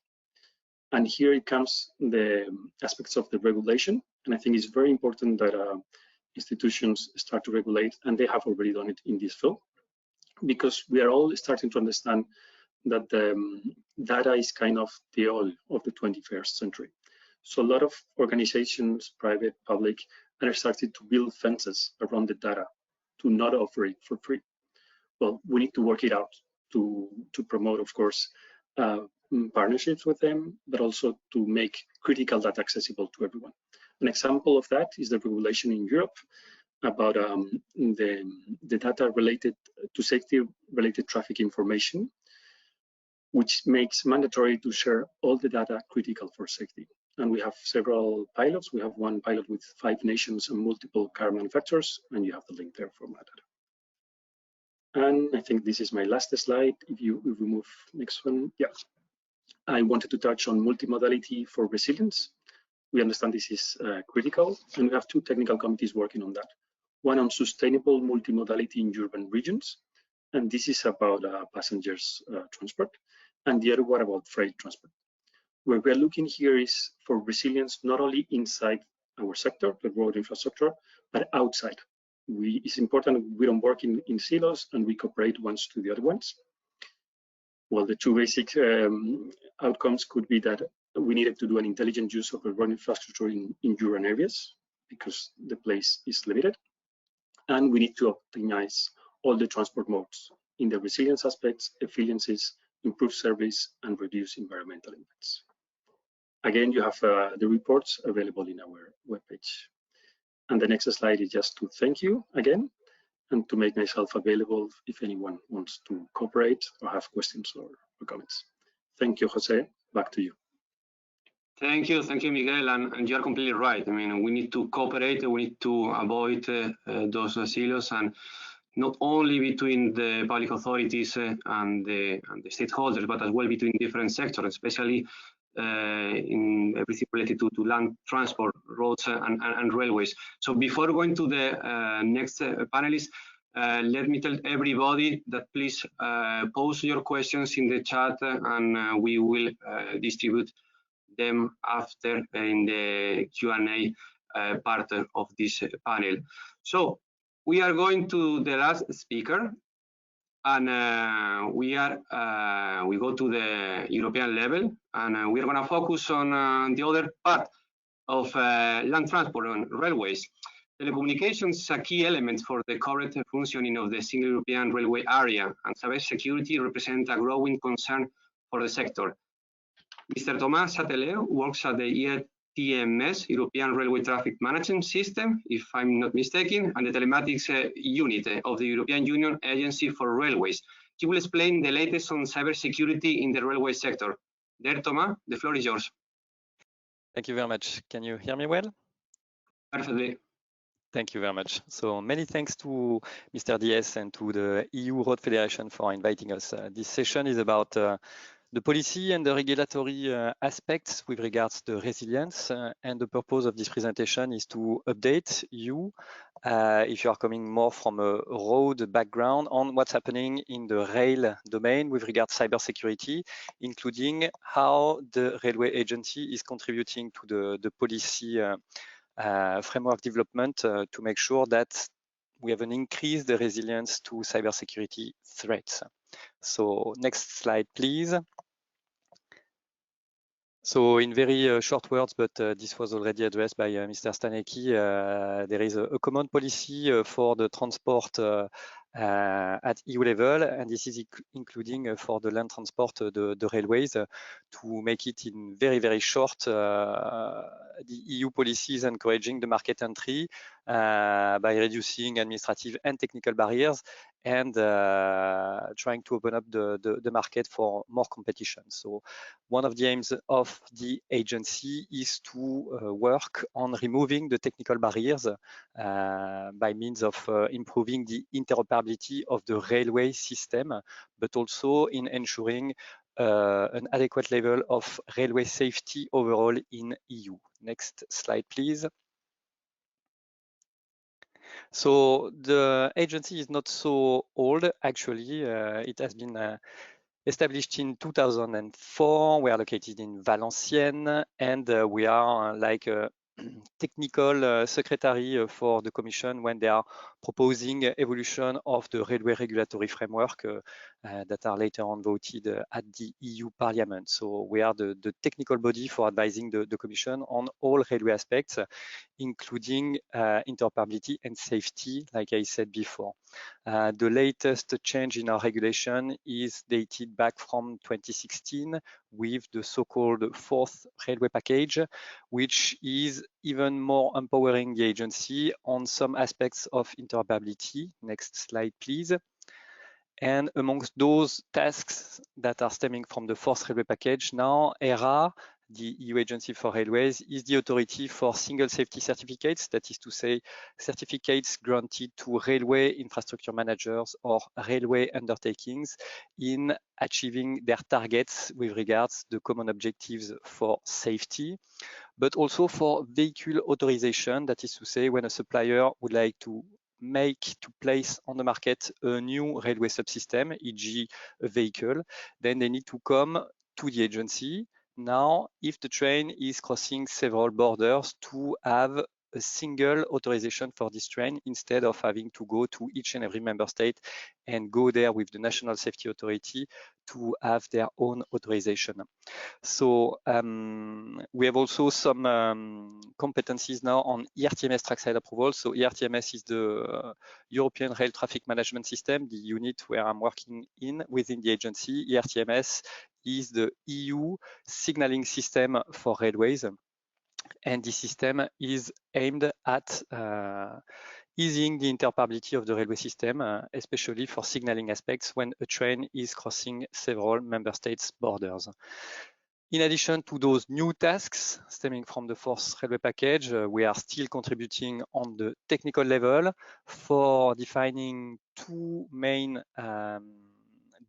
And here it comes the aspects of the regulation. And I think it's very important that institutions start to regulate, and they have already done it in this field, because we are all starting to understand that data is kind of the oil of the 21st century. So a lot of organizations, private, public, are starting to build fences around the data to not offer it for free. Well, we need to work it out to promote, of course, partnerships with them, but also to make critical data accessible to everyone. An example of that is the regulation in Europe about the data related to safety-related traffic information, which makes mandatory to share all the data critical for safety. And we have several pilots. We have one pilot with 5 nations and multiple car manufacturers, and you have the link there for my data. And I think this is my last slide. If we move next one, yeah. I wanted to touch on multimodality for resilience. We understand this is critical, and we have 2 technical committees working on that. One on sustainable multimodality in urban regions, and this is about passengers transport, and the other one about freight transport. Where we're looking here is for resilience not only inside our sector, the road infrastructure, but outside. It's important we don't work in silos and we cooperate ones to the other ones. Well, the 2 basic outcomes could be that we needed to do an intelligent use of the road infrastructure in urban areas because the place is limited. And we need to optimize all the transport modes in the resilience aspects, efficiencies, improve service, and reduce environmental impacts. Again, you have the reports available in our webpage. And the next slide is just to thank you again and to make myself available if anyone wants to cooperate or have questions or comments. Thank you, Jose. Back to you. Thank you, Miguel, and you're completely right. I mean, we need to cooperate, we need to avoid those silos, and not only between the public authorities and the stakeholders, but as well between different sectors, especially in everything related to land transport, roads, and railways. So before going to the next panelist, let me tell everybody that please post your questions in the chat, and we will distribute them after in the Q&A part of this panel. So we are going to the last speaker, and we go to the European level, and we're going to focus on the other part of land transport and railways. Telecommunications is a key element for the correct functioning of the single European railway area, and cybersecurity represents a growing concern for the sector. Mr. Thomas Chatelet works at the ETMS, European Railway Traffic Management System, if I'm not mistaken, and the telematics unit of the European Union Agency for Railways. He will explain the latest on cybersecurity in the railway sector. There, Thomas, the floor is yours. Thank you very much. Can you hear me well? Perfectly. Thank you very much. So many thanks to Mr. Diaz and to the EU Road Federation for inviting us. This session is about the policy and the regulatory aspects with regards to resilience, and the purpose of this presentation is to update you, if you are coming more from a road background, on what's happening in the rail domain with regards to cybersecurity, including how the railway agency is contributing to the policy framework development to make sure that we have an increased resilience to cybersecurity threats. So next slide, please. So in very short words, but this was already addressed by Mr. Stanecki, there is a common policy for the transport at EU level, and this is including for the land transport, the railways. To make it in very, very short, the EU policy is encouraging the market entry by reducing administrative and technical barriers and trying to open up the market for more competition. So one of the aims of the agency is to work on removing the technical barriers by means of improving the interoperability of the railway system, but also in ensuring an adequate level of railway safety overall in EU. Next slide, please. So the agency is not so old, actually. It has been established in 2004. We are located in Valenciennes, and we are like a technical secretary for the Commission when they are proposing evolution of the railway regulatory framework that are later on voted at the EU Parliament. So we are the technical body for advising the Commission on all railway aspects, including interoperability and safety, like I said before. The latest change in our regulation is dated back from 2016 with the so-called fourth railway package, which is even more empowering the agency on some aspects of interoperability. Next slide, please. And amongst those tasks that are stemming from the fourth railway package, now ERA, the EU Agency for Railways, is the authority for single safety certificates, that is to say, certificates granted to railway infrastructure managers or railway undertakings in achieving their targets with regards to the common objectives for safety, but also for vehicle authorization, that is to say, when a supplier would like to place on the market a new railway subsystem, e.g. a vehicle, then they need to come to the agency. Now, if the train is crossing several borders, to have a single authorization for this train instead of having to go to each and every member state and go there with the National Safety Authority to have their own authorization. So we have also some competencies now on ERTMS trackside approval. So ERTMS is the European Rail Traffic Management System, the unit where I'm working in within the agency. ERTMS is the EU signaling system for railways. And this system is aimed at easing the interoperability of the railway system, especially for signaling aspects when a train is crossing several member states' borders. In addition to those new tasks stemming from the fourth railway package, we are still contributing on the technical level for defining two main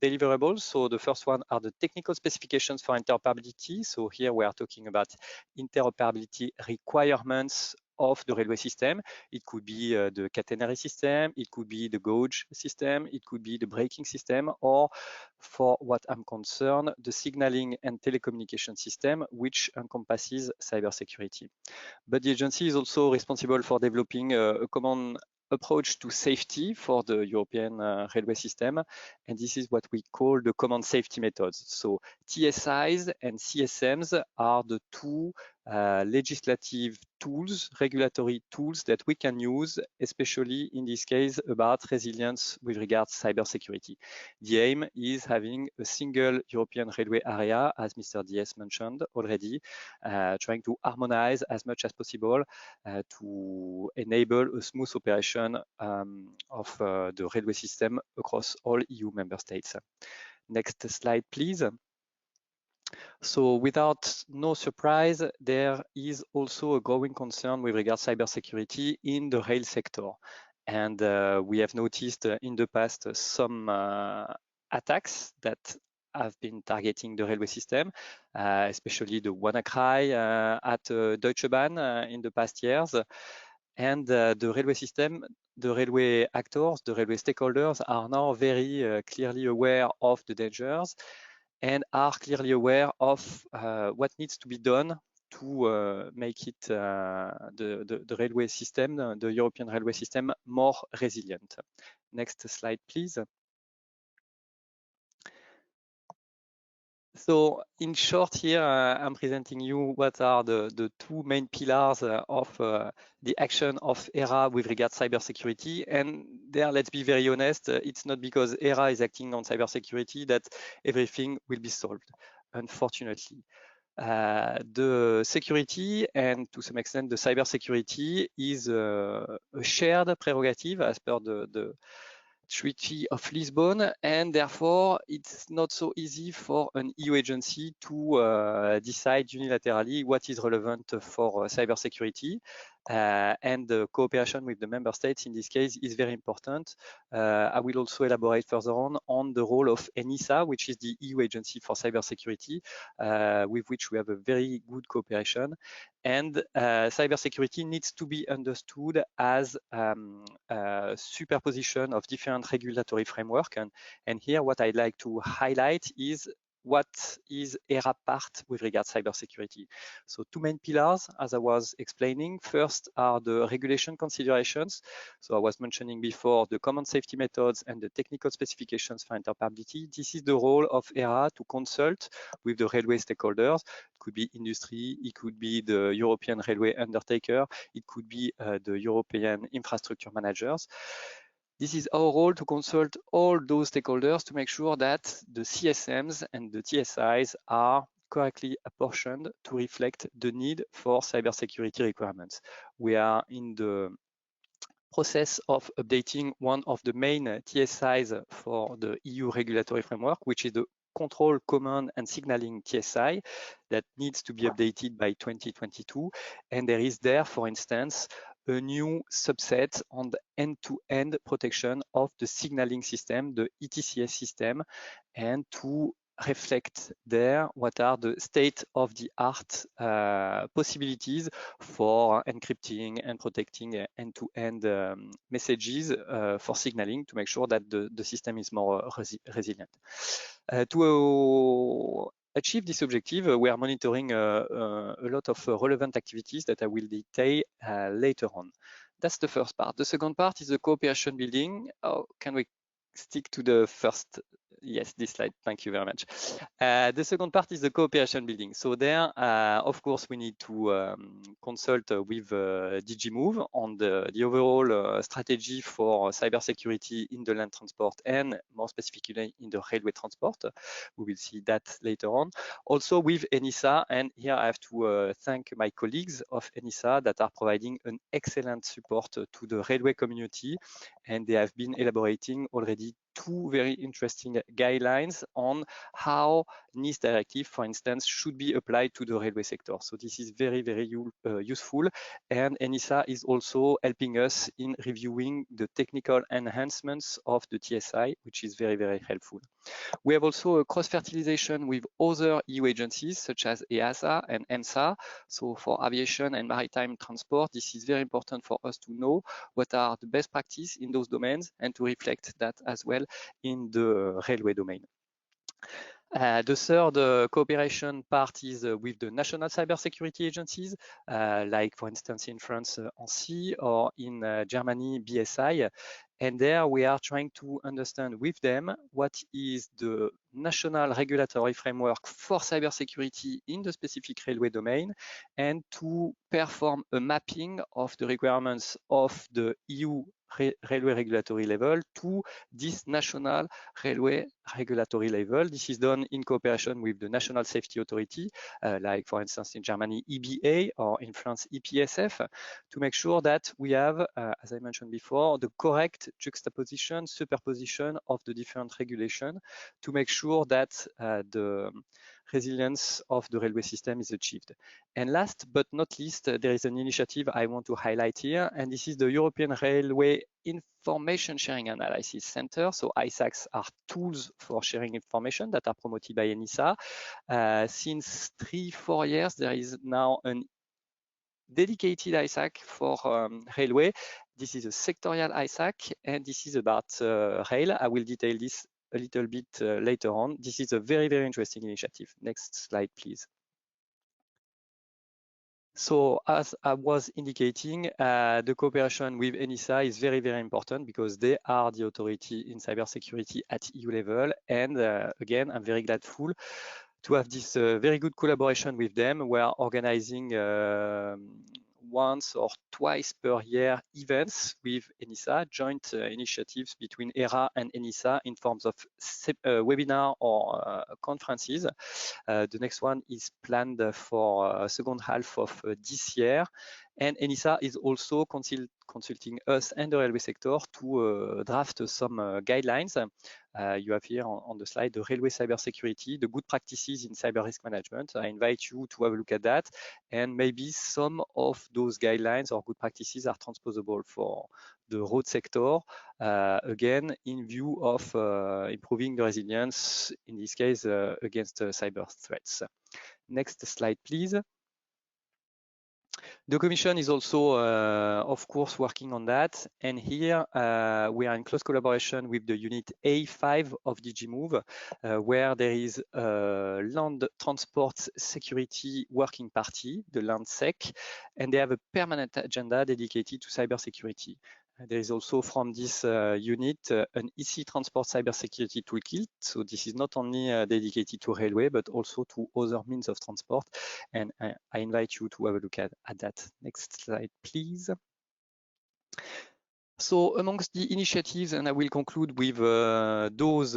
deliverables. So the first one are the technical specifications for interoperability. So here we are talking about interoperability requirements of the railway system. It could be the catenary system, it could be the gauge system, it could be the braking system, or for what I'm concerned, the signaling and telecommunication system, which encompasses cybersecurity. But the agency is also responsible for developing a common approach to safety for the European railway system. And this is what we call the common safety methods. So TSIs and CSMs are the two legislative tools, regulatory tools that we can use, especially in this case about resilience with regards to cybersecurity. The aim is having a single European railway area, as Mr. Diaz mentioned already, trying to harmonize as much as possible to enable a smooth operation of the railway system across all EU member states. Next slide, please. So without no surprise, there is also a growing concern with regards to cybersecurity in the rail sector. And we have noticed in the past some attacks that have been targeting the railway system, especially the WannaCry at Deutsche Bahn in the past years. And the railway system, the railway actors, the railway stakeholders are now very clearly aware of the dangers and are clearly aware of what needs to be done to make it the railway system, the European railway system, more resilient. Next slide, please. So in short here, I'm presenting you what are the two main pillars of the action of ERA with regards to cybersecurity. And there, let's be very honest, it's not because ERA is acting on cybersecurity that everything will be solved, unfortunately. The security and to some extent the cybersecurity is a shared prerogative as per the Treaty of Lisbon, and therefore it's not so easy for an EU agency to decide unilaterally what is relevant for cybersecurity. And the cooperation with the member states in this case is very important. I will also elaborate further on the role of ENISA, which is the EU agency for cybersecurity, with which we have a very good cooperation. And cybersecurity needs to be understood as a superposition of different regulatory framework. And here what I'd like to highlight is what is ERA part with regard to cybersecurity. So two main pillars, as I was explaining. First are the regulation considerations. So I was mentioning before the common safety methods and the technical specifications for interoperability. This is the role of ERA to consult with the railway stakeholders. It could be industry, it could be the European railway undertaker, it could be the European infrastructure managers. This is our role to consult all those stakeholders to make sure that the CSMs and the TSIs are correctly apportioned to reflect the need for cybersecurity requirements. We are in the process of updating one of the main TSIs for the EU regulatory framework, which is the Control, Command and Signaling TSI that needs to be updated by 2022. And there is there, for instance, a new subset on the end-to-end protection of the signaling system, the ETCS system, and to reflect there what are the state-of-the-art possibilities for encrypting and protecting end-to-end messages for signaling to make sure that the system is more resilient. To achieve this objective, we are monitoring a lot of relevant activities that I will detail later on. That's the first part. The second part is the cooperation building. Oh, can we stick to the first? Yes, this slide. Thank you very much. The second part is the cooperation building. So there, of course, we need to consult with DG Move on the overall strategy for cybersecurity in the land transport and more specifically in the railway transport. We will see that later on. Also with ENISA, and here I have to thank my colleagues of ENISA that are providing an excellent support to the railway community, and they have been elaborating already two very interesting guidelines on how NIS directive, for instance, should be applied to the railway sector. So this is very, very useful. And ENISA is also helping us in reviewing the technical enhancements of the TSI, which is very, very helpful. We have also a cross-fertilization with other EU agencies such as EASA and EMSA. So for aviation and maritime transport, this is very important for us to know what are the best practices in those domains and to reflect that as well in the railway domain. The third cooperation part is with the national cybersecurity agencies, like for instance in France, ANSSI, or in Germany, BSI. And there we are trying to understand with them what is the national regulatory framework for cybersecurity in the specific railway domain, and to perform a mapping of the requirements of the EU railway regulatory level to this national railway regulatory level. This is done in cooperation with the National Safety Authority, like for instance in Germany, EBA, or in France, EPSF, to make sure that we have, as I mentioned before, the correct juxtaposition, superposition of the different regulations to make sure that the resilience of the railway system is achieved. And last but not least, there is an initiative I want to highlight here, and this is the European Railway Information Sharing Analysis Center. So ISACs are tools for sharing information that are promoted by ENISA. Since 3-4 years, there is now a dedicated ISAC for railway. This is a sectorial ISAC, and this is about rail. I will detail this a little bit later on. This is a very, very interesting initiative. Next slide, please. So as I was indicating, the cooperation with ENISA is very, very important because they are the authority in cybersecurity at EU level. And again, I'm very grateful to have this very good collaboration with them. We are organizing once or twice per year events with ENISA, joint initiatives between ERA and ENISA in forms of webinar or conferences. The next one is planned for second half of this year. And ENISA is also consulting us and the railway sector to draft some guidelines. You have here on the slide the railway cybersecurity, the good practices in cyber risk management. I invite you to have a look at that, and maybe some of those guidelines or good practices are transposable for the road sector, again, in view of improving the resilience, in this case, against cyber threats. Next slide, please. The Commission is also, of course, working on that. And here we are in close collaboration with the Unit A5 of DG Move, where there is a Land Transport Security Working Party, the LandSec, and they have a permanent agenda dedicated to cybersecurity. There is also from this unit an EC Transport Cybersecurity Toolkit. So this is not only dedicated to railway, but also to other means of transport. And I invite you to have a look at that. Next slide, please. So amongst the initiatives, and I will conclude with those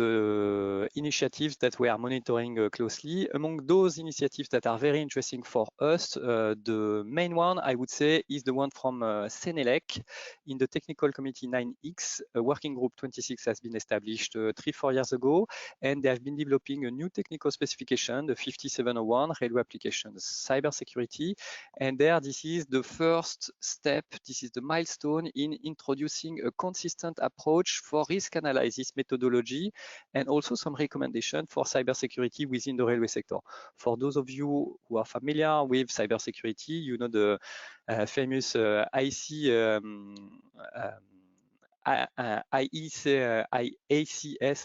initiatives that we are monitoring closely. Among those initiatives that are very interesting for us, the main one, I would say, is the one from Senelec. In the Technical Committee 9X, Working Group 26 has been established 3-4 years ago, and they have been developing a new technical specification, the 5701, Railway Applications Cybersecurity. And there, this is the first step, this is the milestone in introducing a consistent approach for risk analysis methodology and also some recommendation for cybersecurity within the railway sector. For those of you who are familiar with cybersecurity, you know the famous IACS,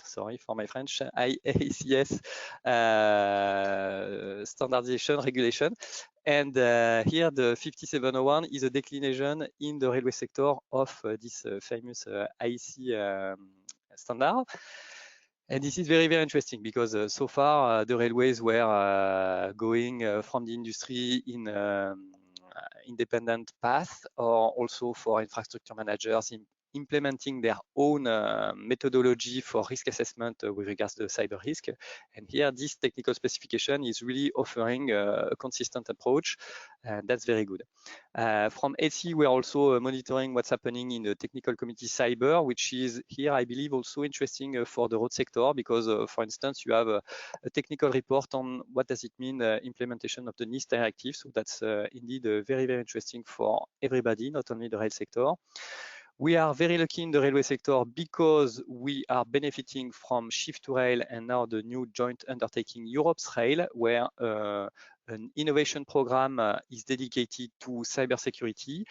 sorry for my French, IACS standardization regulation. And here the 5701 is a declination in the railway sector of this famous IEC standard. And this is very, very interesting because so far the railways were going from the industry in independent path, or also for infrastructure managers in implementing their own methodology for risk assessment with regards to cyber risk. And here, this technical specification is really offering a consistent approach, and that's very good. From AC, we're also monitoring what's happening in the Technical Committee Cyber, which is here, I believe, also interesting for the road sector, because, for instance, you have a technical report on what does it mean implementation of the NIST directive. So that's indeed very, very interesting for everybody, not only the rail sector. We are very lucky in the railway sector because we are benefiting from Shift to Rail and now the new joint undertaking Europe's Rail, where an innovation program is dedicated to cybersecurity,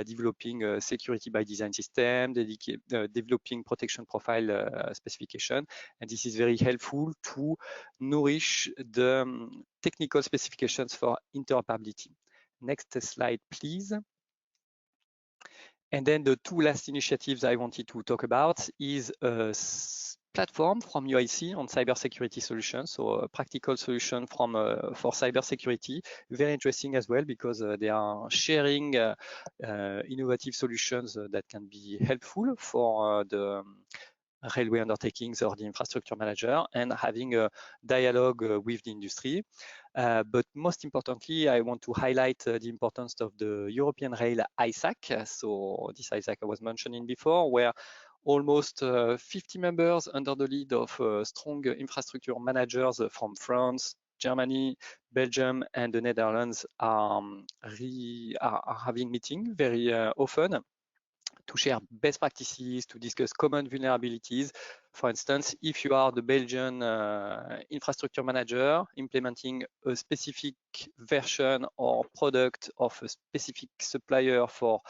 developing a security by design system, developing protection profile specification. And this is very helpful to nourish the technical specifications for interoperability. Next slide, please. And then the two last initiatives I wanted to talk about is a platform from UIC on cybersecurity solutions, so a practical solution from for cybersecurity. Very interesting as well, because they are sharing innovative solutions that can be helpful for the railway undertakings or the infrastructure manager, and having a dialogue with the industry. But most importantly, I want to highlight the importance of the European Rail ISAC. So this ISAC I was mentioning before, where almost 50 members under the lead of strong infrastructure managers from France, Germany, Belgium, and the Netherlands are having meetings very often to share best practices, to discuss common vulnerabilities. For instance, if you are the Belgian infrastructure manager implementing a specific version or product of a specific supplier for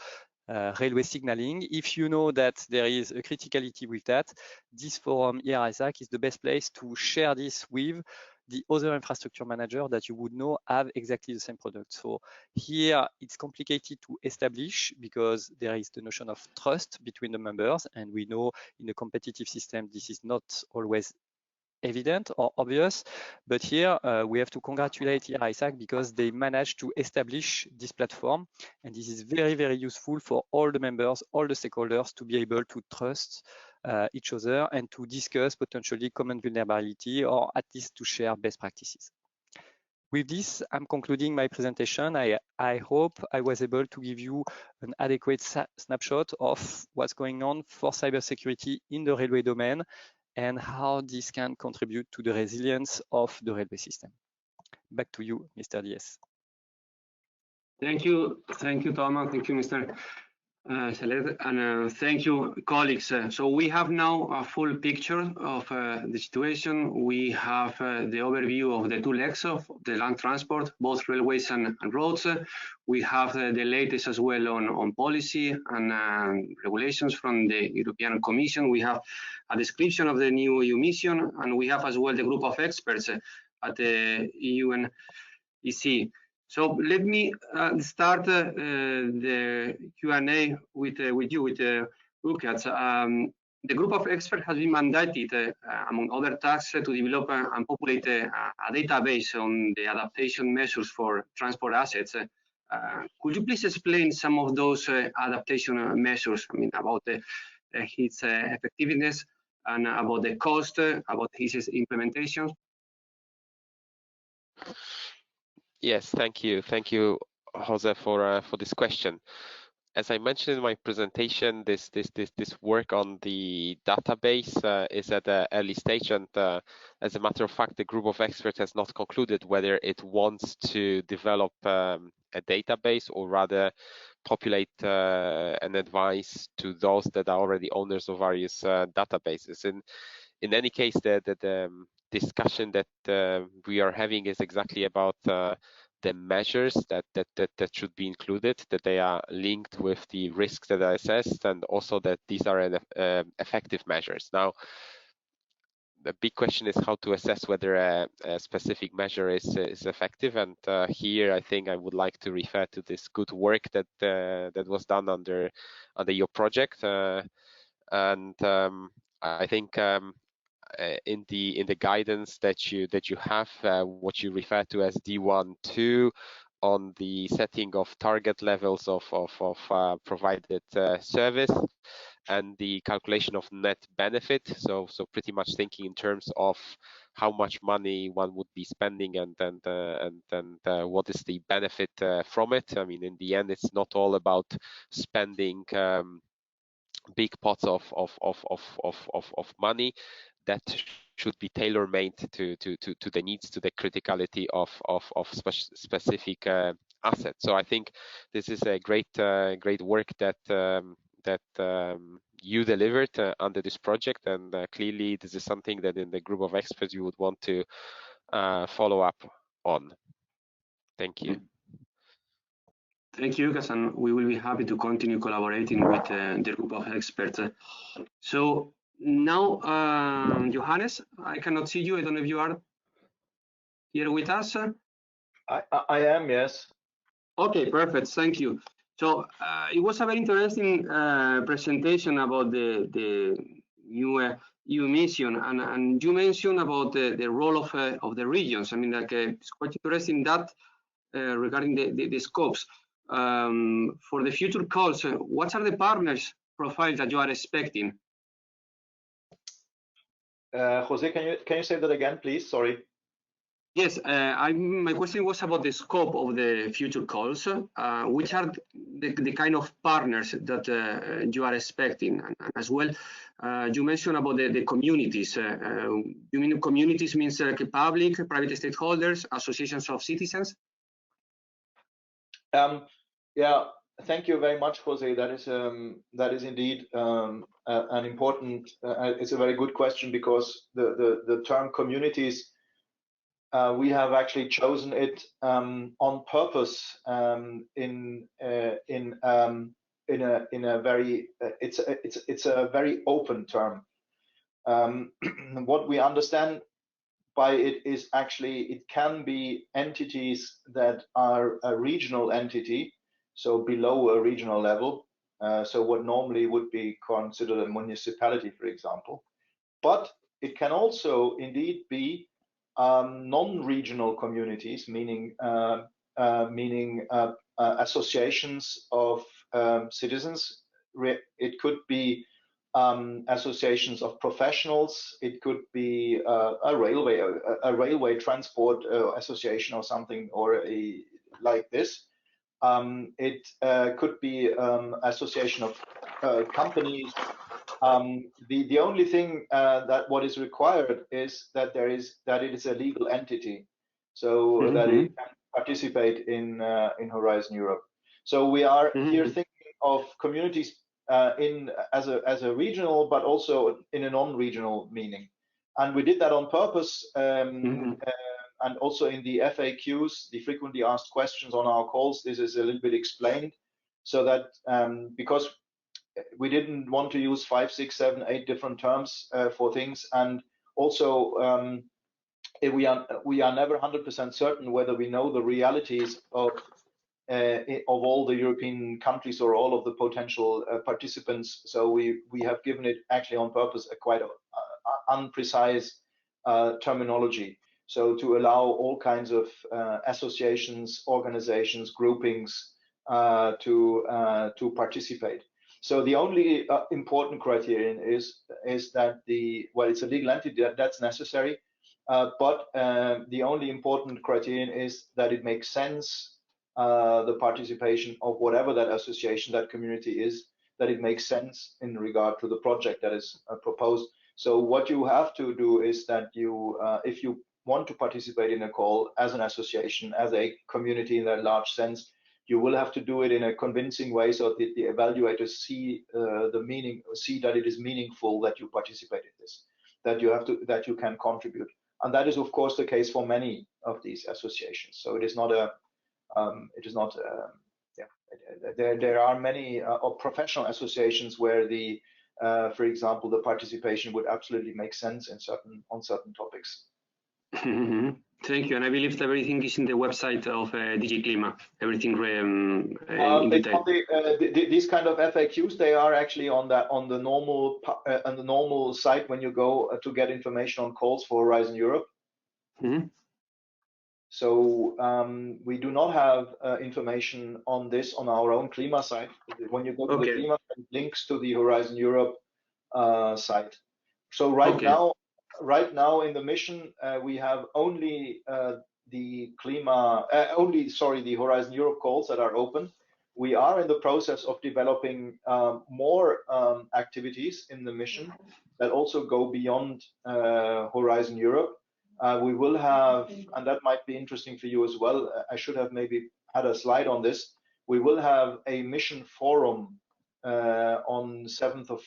railway signaling, if you know that there is a criticality with that, this forum here, ISAC, is the best place to share this with the other infrastructure manager that you would know have exactly the same product. So here it's complicated to establish because there is the notion of trust between the members, and we know in a competitive system this is not always evident or obvious, but here we have to congratulate here ISAC because they managed to establish this platform, and this is very, very useful for all the members, all the stakeholders, to be able to trust each other and to discuss potentially common vulnerability, or at least to share best practices. With this, I'm concluding my presentation. I hope I was able to give you an adequate snapshot of what's going on for cybersecurity in the railway domain and how this can contribute to the resilience of the railway system. Back to you, Mr. Diaz. Thank you, Thomas. Thank you, Mr. Chatelet, and thank you, colleagues. So we have now a full picture of the situation. We have the overview of the two legs of the land transport, both railways and roads. We have the latest as well on policy and regulations from the European Commission. We have a description of the new EU mission, and we have as well the group of experts at the UNECE. So let me start the Q&A with you, with Lukasz. The group of experts has been mandated, among other tasks, to develop and populate a database on the adaptation measures for transport assets. Could you please explain some of those adaptation measures? I mean, about its effectiveness and about the cost, about its implementation? Yes, thank you, Jose, for this question. As I mentioned in my presentation, this work on the database is at an early stage, and as a matter of fact, the group of experts has not concluded whether it wants to develop a database or rather populate an advice to those that are already owners of various databases. In any case, the discussion that we are having is exactly about the measures that should be included, that they are linked with the risks that are assessed, and also that these are effective measures. Now, the big question is how to assess whether a specific measure is effective, and here I think I would like to refer to this good work that was done under your project, and I think in the guidance that you have, what you refer to as D1.2 on the setting of target levels of provided service and the calculation of net benefit. So pretty much thinking in terms of how much money one would be spending and what is the benefit from it. I mean, in the end, it's not all about spending big pots of money. That should be tailor-made to the needs, to the criticality of specific assets. So I think this is a great work that you delivered under this project, and clearly this is something that in the group of experts you would want to follow up on. Thank you. Thank you, Lukasz, and we will be happy to continue collaborating with the group of experts. So now, Johannes, I cannot see you. I don't know if you are here with us. I am, yes. Okay, perfect. Thank you. So it was a very interesting presentation about the new EU mission, and you mentioned about the role of the regions. I mean, like it's quite interesting that regarding the scopes. For the future calls, what are the partners profiles that you are expecting? Jose, can you say that again, please? Sorry. Yes, my question was about the scope of the future calls. Which are the kind of partners that you are expecting? And as well, you mentioned about the communities. You mean communities means like public, private stakeholders, associations of citizens? Yeah, thank you very much, Jose. That is indeed an important. It's a very good question, because the term communities, we have actually chosen it on purpose in a very it's a very open term. What we understand by it is actually it can be entities that are a regional entity, so below a regional level, so what normally would be considered a municipality, for example. But it can also indeed be non-regional communities, meaning associations of citizens. It could be associations of professionals. It could be a railway transport association or something, or like this. It could be association of companies. The only thing that what is required is that it is a legal entity, so that it can participate in Horizon Europe. So we are here thinking of communities as a regional, but also in a non-regional meaning, and we did that on purpose. And also in the FAQs, the frequently asked questions on our calls, this is a little bit explained, so that because we didn't want to use 5, 6, 7, 8 different terms for things, and also we are never 100% certain whether we know the realities of all the European countries or all of the potential participants. So we have given it actually on purpose a quite unprecise terminology. So to allow all kinds of associations, organizations, groupings to participate. So the only important criterion is that it's a legal entity, that's necessary, but the only important criterion is that it makes sense, the participation of whatever that association, that community is, that it makes sense in regard to the project that is proposed. So what you have to do is that you, if you want to participate in a call as an association, as a community in that large sense, you will have to do it in a convincing way so that the evaluators see the meaning, see that it is meaningful that you participate in this, that you can contribute. And that is of course the case for many of these associations. So it is not there are many professional associations where for example, the participation would absolutely make sense on certain topics. Thank you, and I believe that everything is in the website of DG Klima. Everything in detail. These kind of FAQs, they are actually on the normal site when you go to get information on calls for Horizon Europe. So we do not have information on this on our own Klima site. When you go to the Klima site, links to the Horizon Europe site. So right now in the mission, we have only the Horizon Europe calls that are open. We are in the process of developing more activities in the mission that also go beyond Horizon Europe. We will have, and that might be interesting for you as well, I should have maybe had a slide on this. We will have a mission forum on 7th of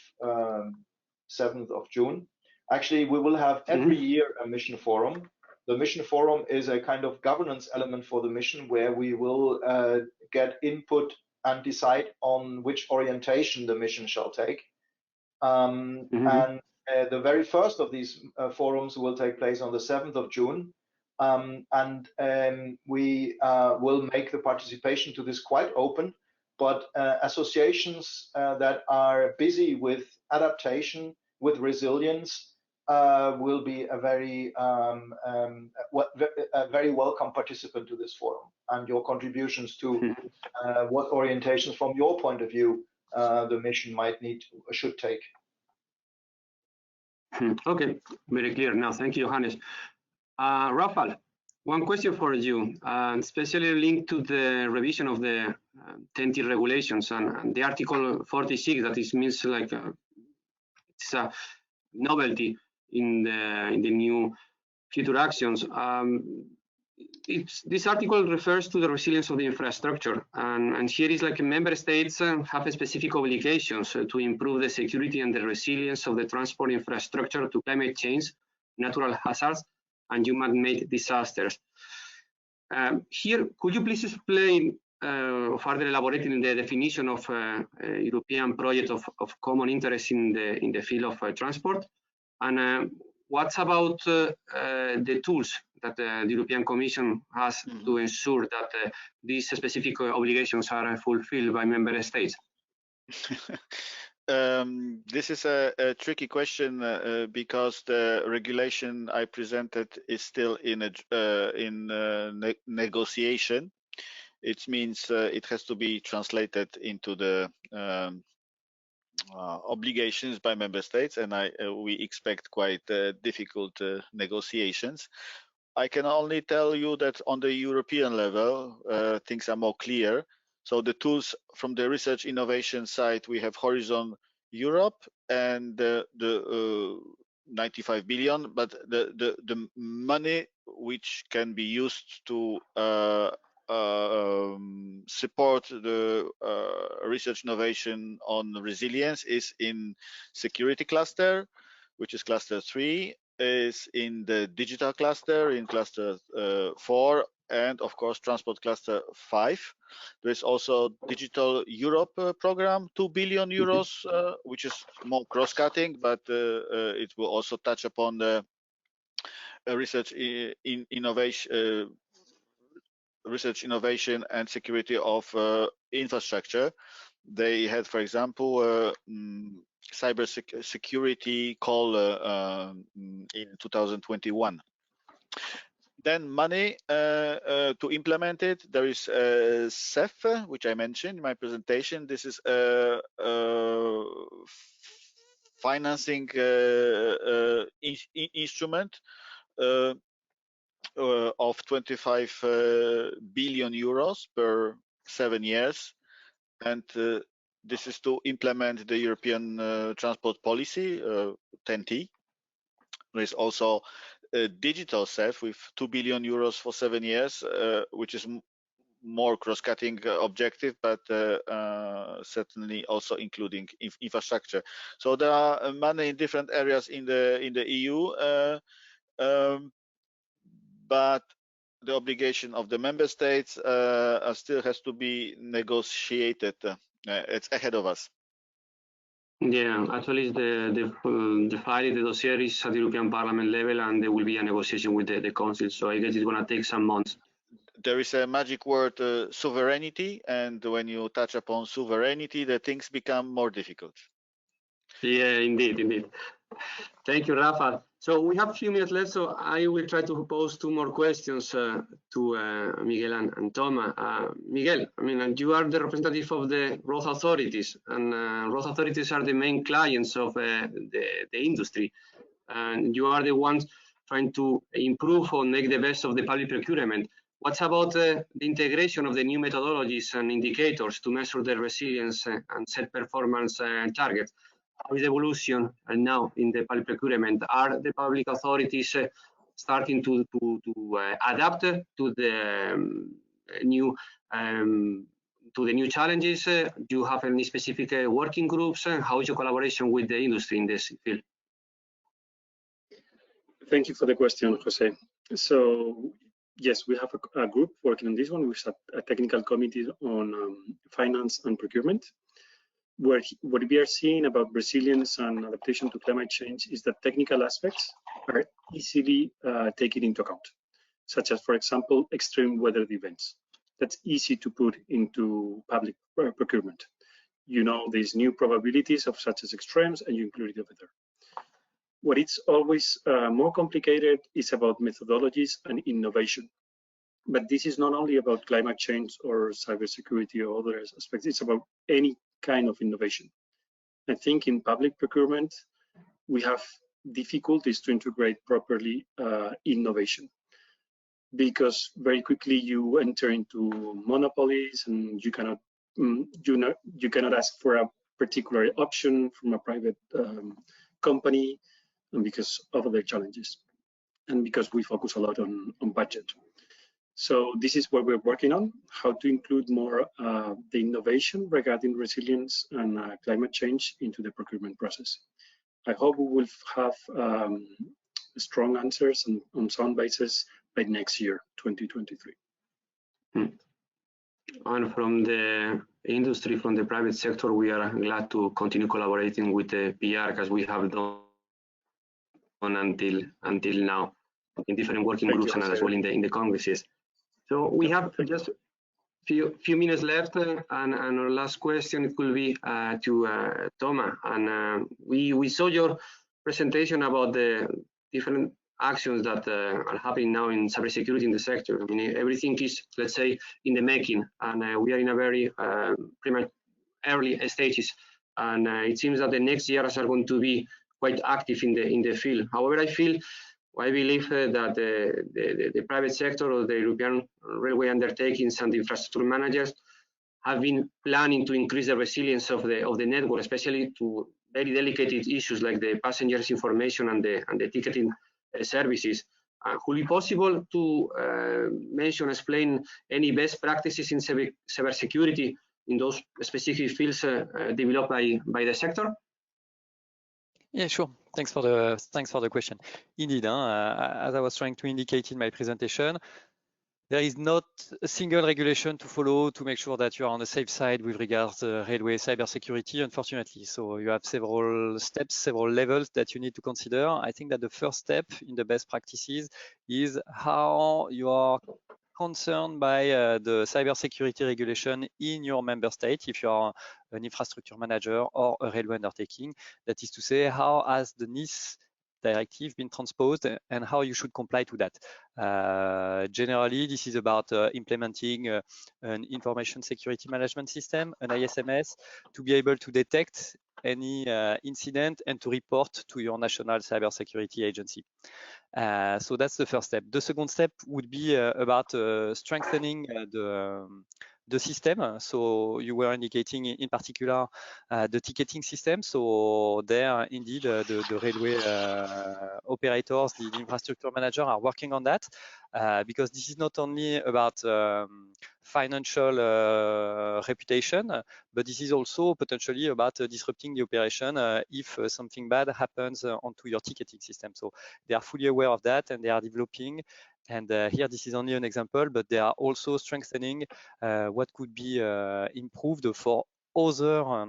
June. Actually, we will have every year a mission forum. The mission forum is a kind of governance element for the mission where we will get input and decide on which orientation the mission shall take. And the very first of these forums will take place on the 7th of June. We will make the participation to this quite open, but associations that are busy with adaptation, with resilience, will be a very welcome participant to this forum, and your contributions to what orientations from your point of view the mission should take. Okay, very clear now. Thank you, Johannes. Rafal, one question for you, especially linked to the revision of the TEN-T regulations and the Article 46. That means like it's a novelty in the new future actions. This article refers to the resilience of the infrastructure, and here is like member states have specific obligations to improve the security and the resilience of the transport infrastructure to climate change, natural hazards, and human-made disasters. Here, could you please explain, further elaborating the definition of European project of common interest in the field of transport, and what's about the tools that the European Commission has to ensure that these specific obligations are fulfilled by member states? This is a tricky question because the regulation I presented is still in negotiation. It means it has to be translated into the obligations by member states, and we expect quite difficult negotiations. I can only tell you that on the European level, things are more clear. So the tools from the research innovation side, we have Horizon Europe and the 95 billion, but the money which can be used to support the research innovation on resilience is in security cluster, which is cluster 3, is in the digital cluster, in cluster 4, and of course transport cluster 5. There is also Digital Europe program, 2 billion euros, which is more cross-cutting, but it will also touch upon the research innovation and security of infrastructure. They had, for example, cybersecurity call in 2021. Then money to implement it. There is CEF, which I mentioned in my presentation. This is a financing instrument of 25 billion euros per 7 years, and this is to implement the European transport policy, 10T. There is also a digital CEF with 2 billion euros for 7 years, which is more cross-cutting objective, but certainly also including infrastructure. So there are money in different areas in the EU, but the obligation of the member states still has to be negotiated. It's ahead of us. Yeah, actually, the file, the dossier is at the European Parliament level, and there will be a negotiation with the Council. So I guess it's going to take some months. There is a magic word, sovereignty, and when you touch upon sovereignty, the things become more difficult. Yeah, indeed. Thank you, Rafa. So we have a few minutes left, so I will try to pose 2 more questions to Miguel and Toma. Miguel, I mean, you are the representative of the road authorities, and road authorities are the main clients of the industry, and you are the ones trying to improve or make the best of the public procurement. What's about the integration of the new methodologies and indicators to measure the resilience and set performance targets? How is the evolution now in the public procurement? Are the public authorities starting to adapt to the new challenges? Do you have any specific working groups? How is your collaboration with the industry in this field? Thank you for the question, Jose. So yes, we have a group working on this one. We've set a technical committee on finance and procurement. What we are seeing about resilience and adaptation to climate change is that technical aspects are easily taken into account, such as, for example, extreme weather events. That's easy to put into public procurement. You know, these new probabilities of such as extremes, and you include it over there. What it's always more complicated is about methodologies and innovation. But this is not only about climate change or cybersecurity or other aspects, it's about any kind of innovation. I think in public procurement, we have difficulties to integrate properly innovation, because very quickly you enter into monopolies, and you cannot ask for a particular option from a private company, and because of other challenges, and because we focus a lot on budget. So this is what we're working on, how to include more the innovation regarding resilience and climate change into the procurement process. I hope we will have strong answers on sound basis by next year, 2023. And from the industry, from the private sector, we are glad to continue collaborating with the PIARC as we have done until now in different working groups and as well in the congresses. So we have just few minutes left, and our last question it will be to Toma. And we saw your presentation about the different actions that are happening now in cybersecurity in the sector. I mean, everything is, let's say, in the making, and we are in a very pretty much early stages. and it seems that the next years are going to be quite active in the field. However, I believe that the private sector or the European railway undertakings and infrastructure managers have been planning to increase the resilience of the network, especially to very delicate issues like the passengers' information and the ticketing services. Could it be possible to explain any best practices in cybersecurity in those specific fields developed by the sector? Yeah, sure. Thanks for the question. Indeed, as I was trying to indicate in my presentation, there is not a single regulation to follow to make sure that you are on the safe side with regards to railway cybersecurity, unfortunately. So you have several steps, several levels that you need to consider. I think that the first step in the best practices is how you are concerned by the cybersecurity regulation in your member state, if you are an infrastructure manager or a railway undertaking. That is to say, how has the UNECE directive been transposed and how you should comply to that. Generally, this is about implementing an information security management system, an ISMS, to be able to detect any incident and to report to your national cybersecurity agency. So that's the first step. The second step would be about strengthening the system. So you were indicating in particular the ticketing system. So there, indeed, the railway operators, the infrastructure manager are working on that because this is not only about financial reputation, but this is also potentially about disrupting the operation if something bad happens onto your ticketing system. So they are fully aware of that and they are developing. And here, this is only an example, but they are also strengthening what could be improved for other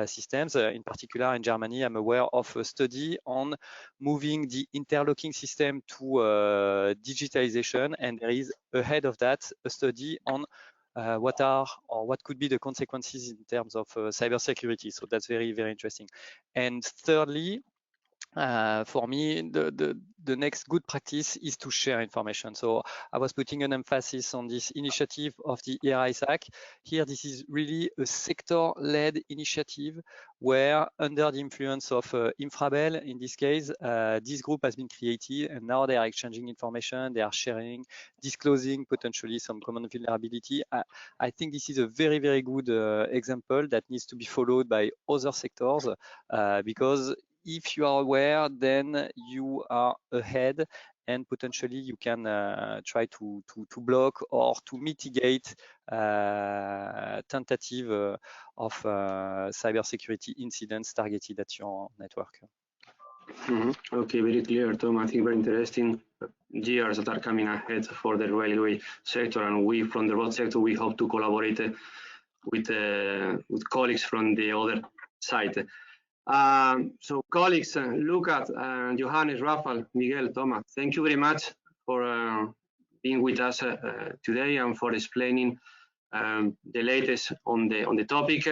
systems. In particular, in Germany, I'm aware of a study on moving the interlocking system to digitalization, and there is ahead of that a study on what could be the consequences in terms of cybersecurity. So that's very, very interesting. And thirdly, for me, the next good practice is to share information. So I was putting an emphasis on this initiative of the ERISAC. Here, this is really a sector-led initiative where, under the influence of Infrabel, in this case, this group has been created, and now they are exchanging information, they are sharing, disclosing potentially some common vulnerability. I think this is a very, very good example that needs to be followed by other sectors because if you are aware, then you are ahead and potentially you can try to block or to mitigate tentative of cybersecurity incidents targeted at your network. Okay, very clear, Tom. I think very interesting years that are coming ahead for the railway sector, and we from the road sector, we hope to collaborate with colleagues from the other side. So colleagues, Lukasz, Johannes, Rafal, Miguel, Thomas, thank you very much for being with us today and for explaining the latest on the topic.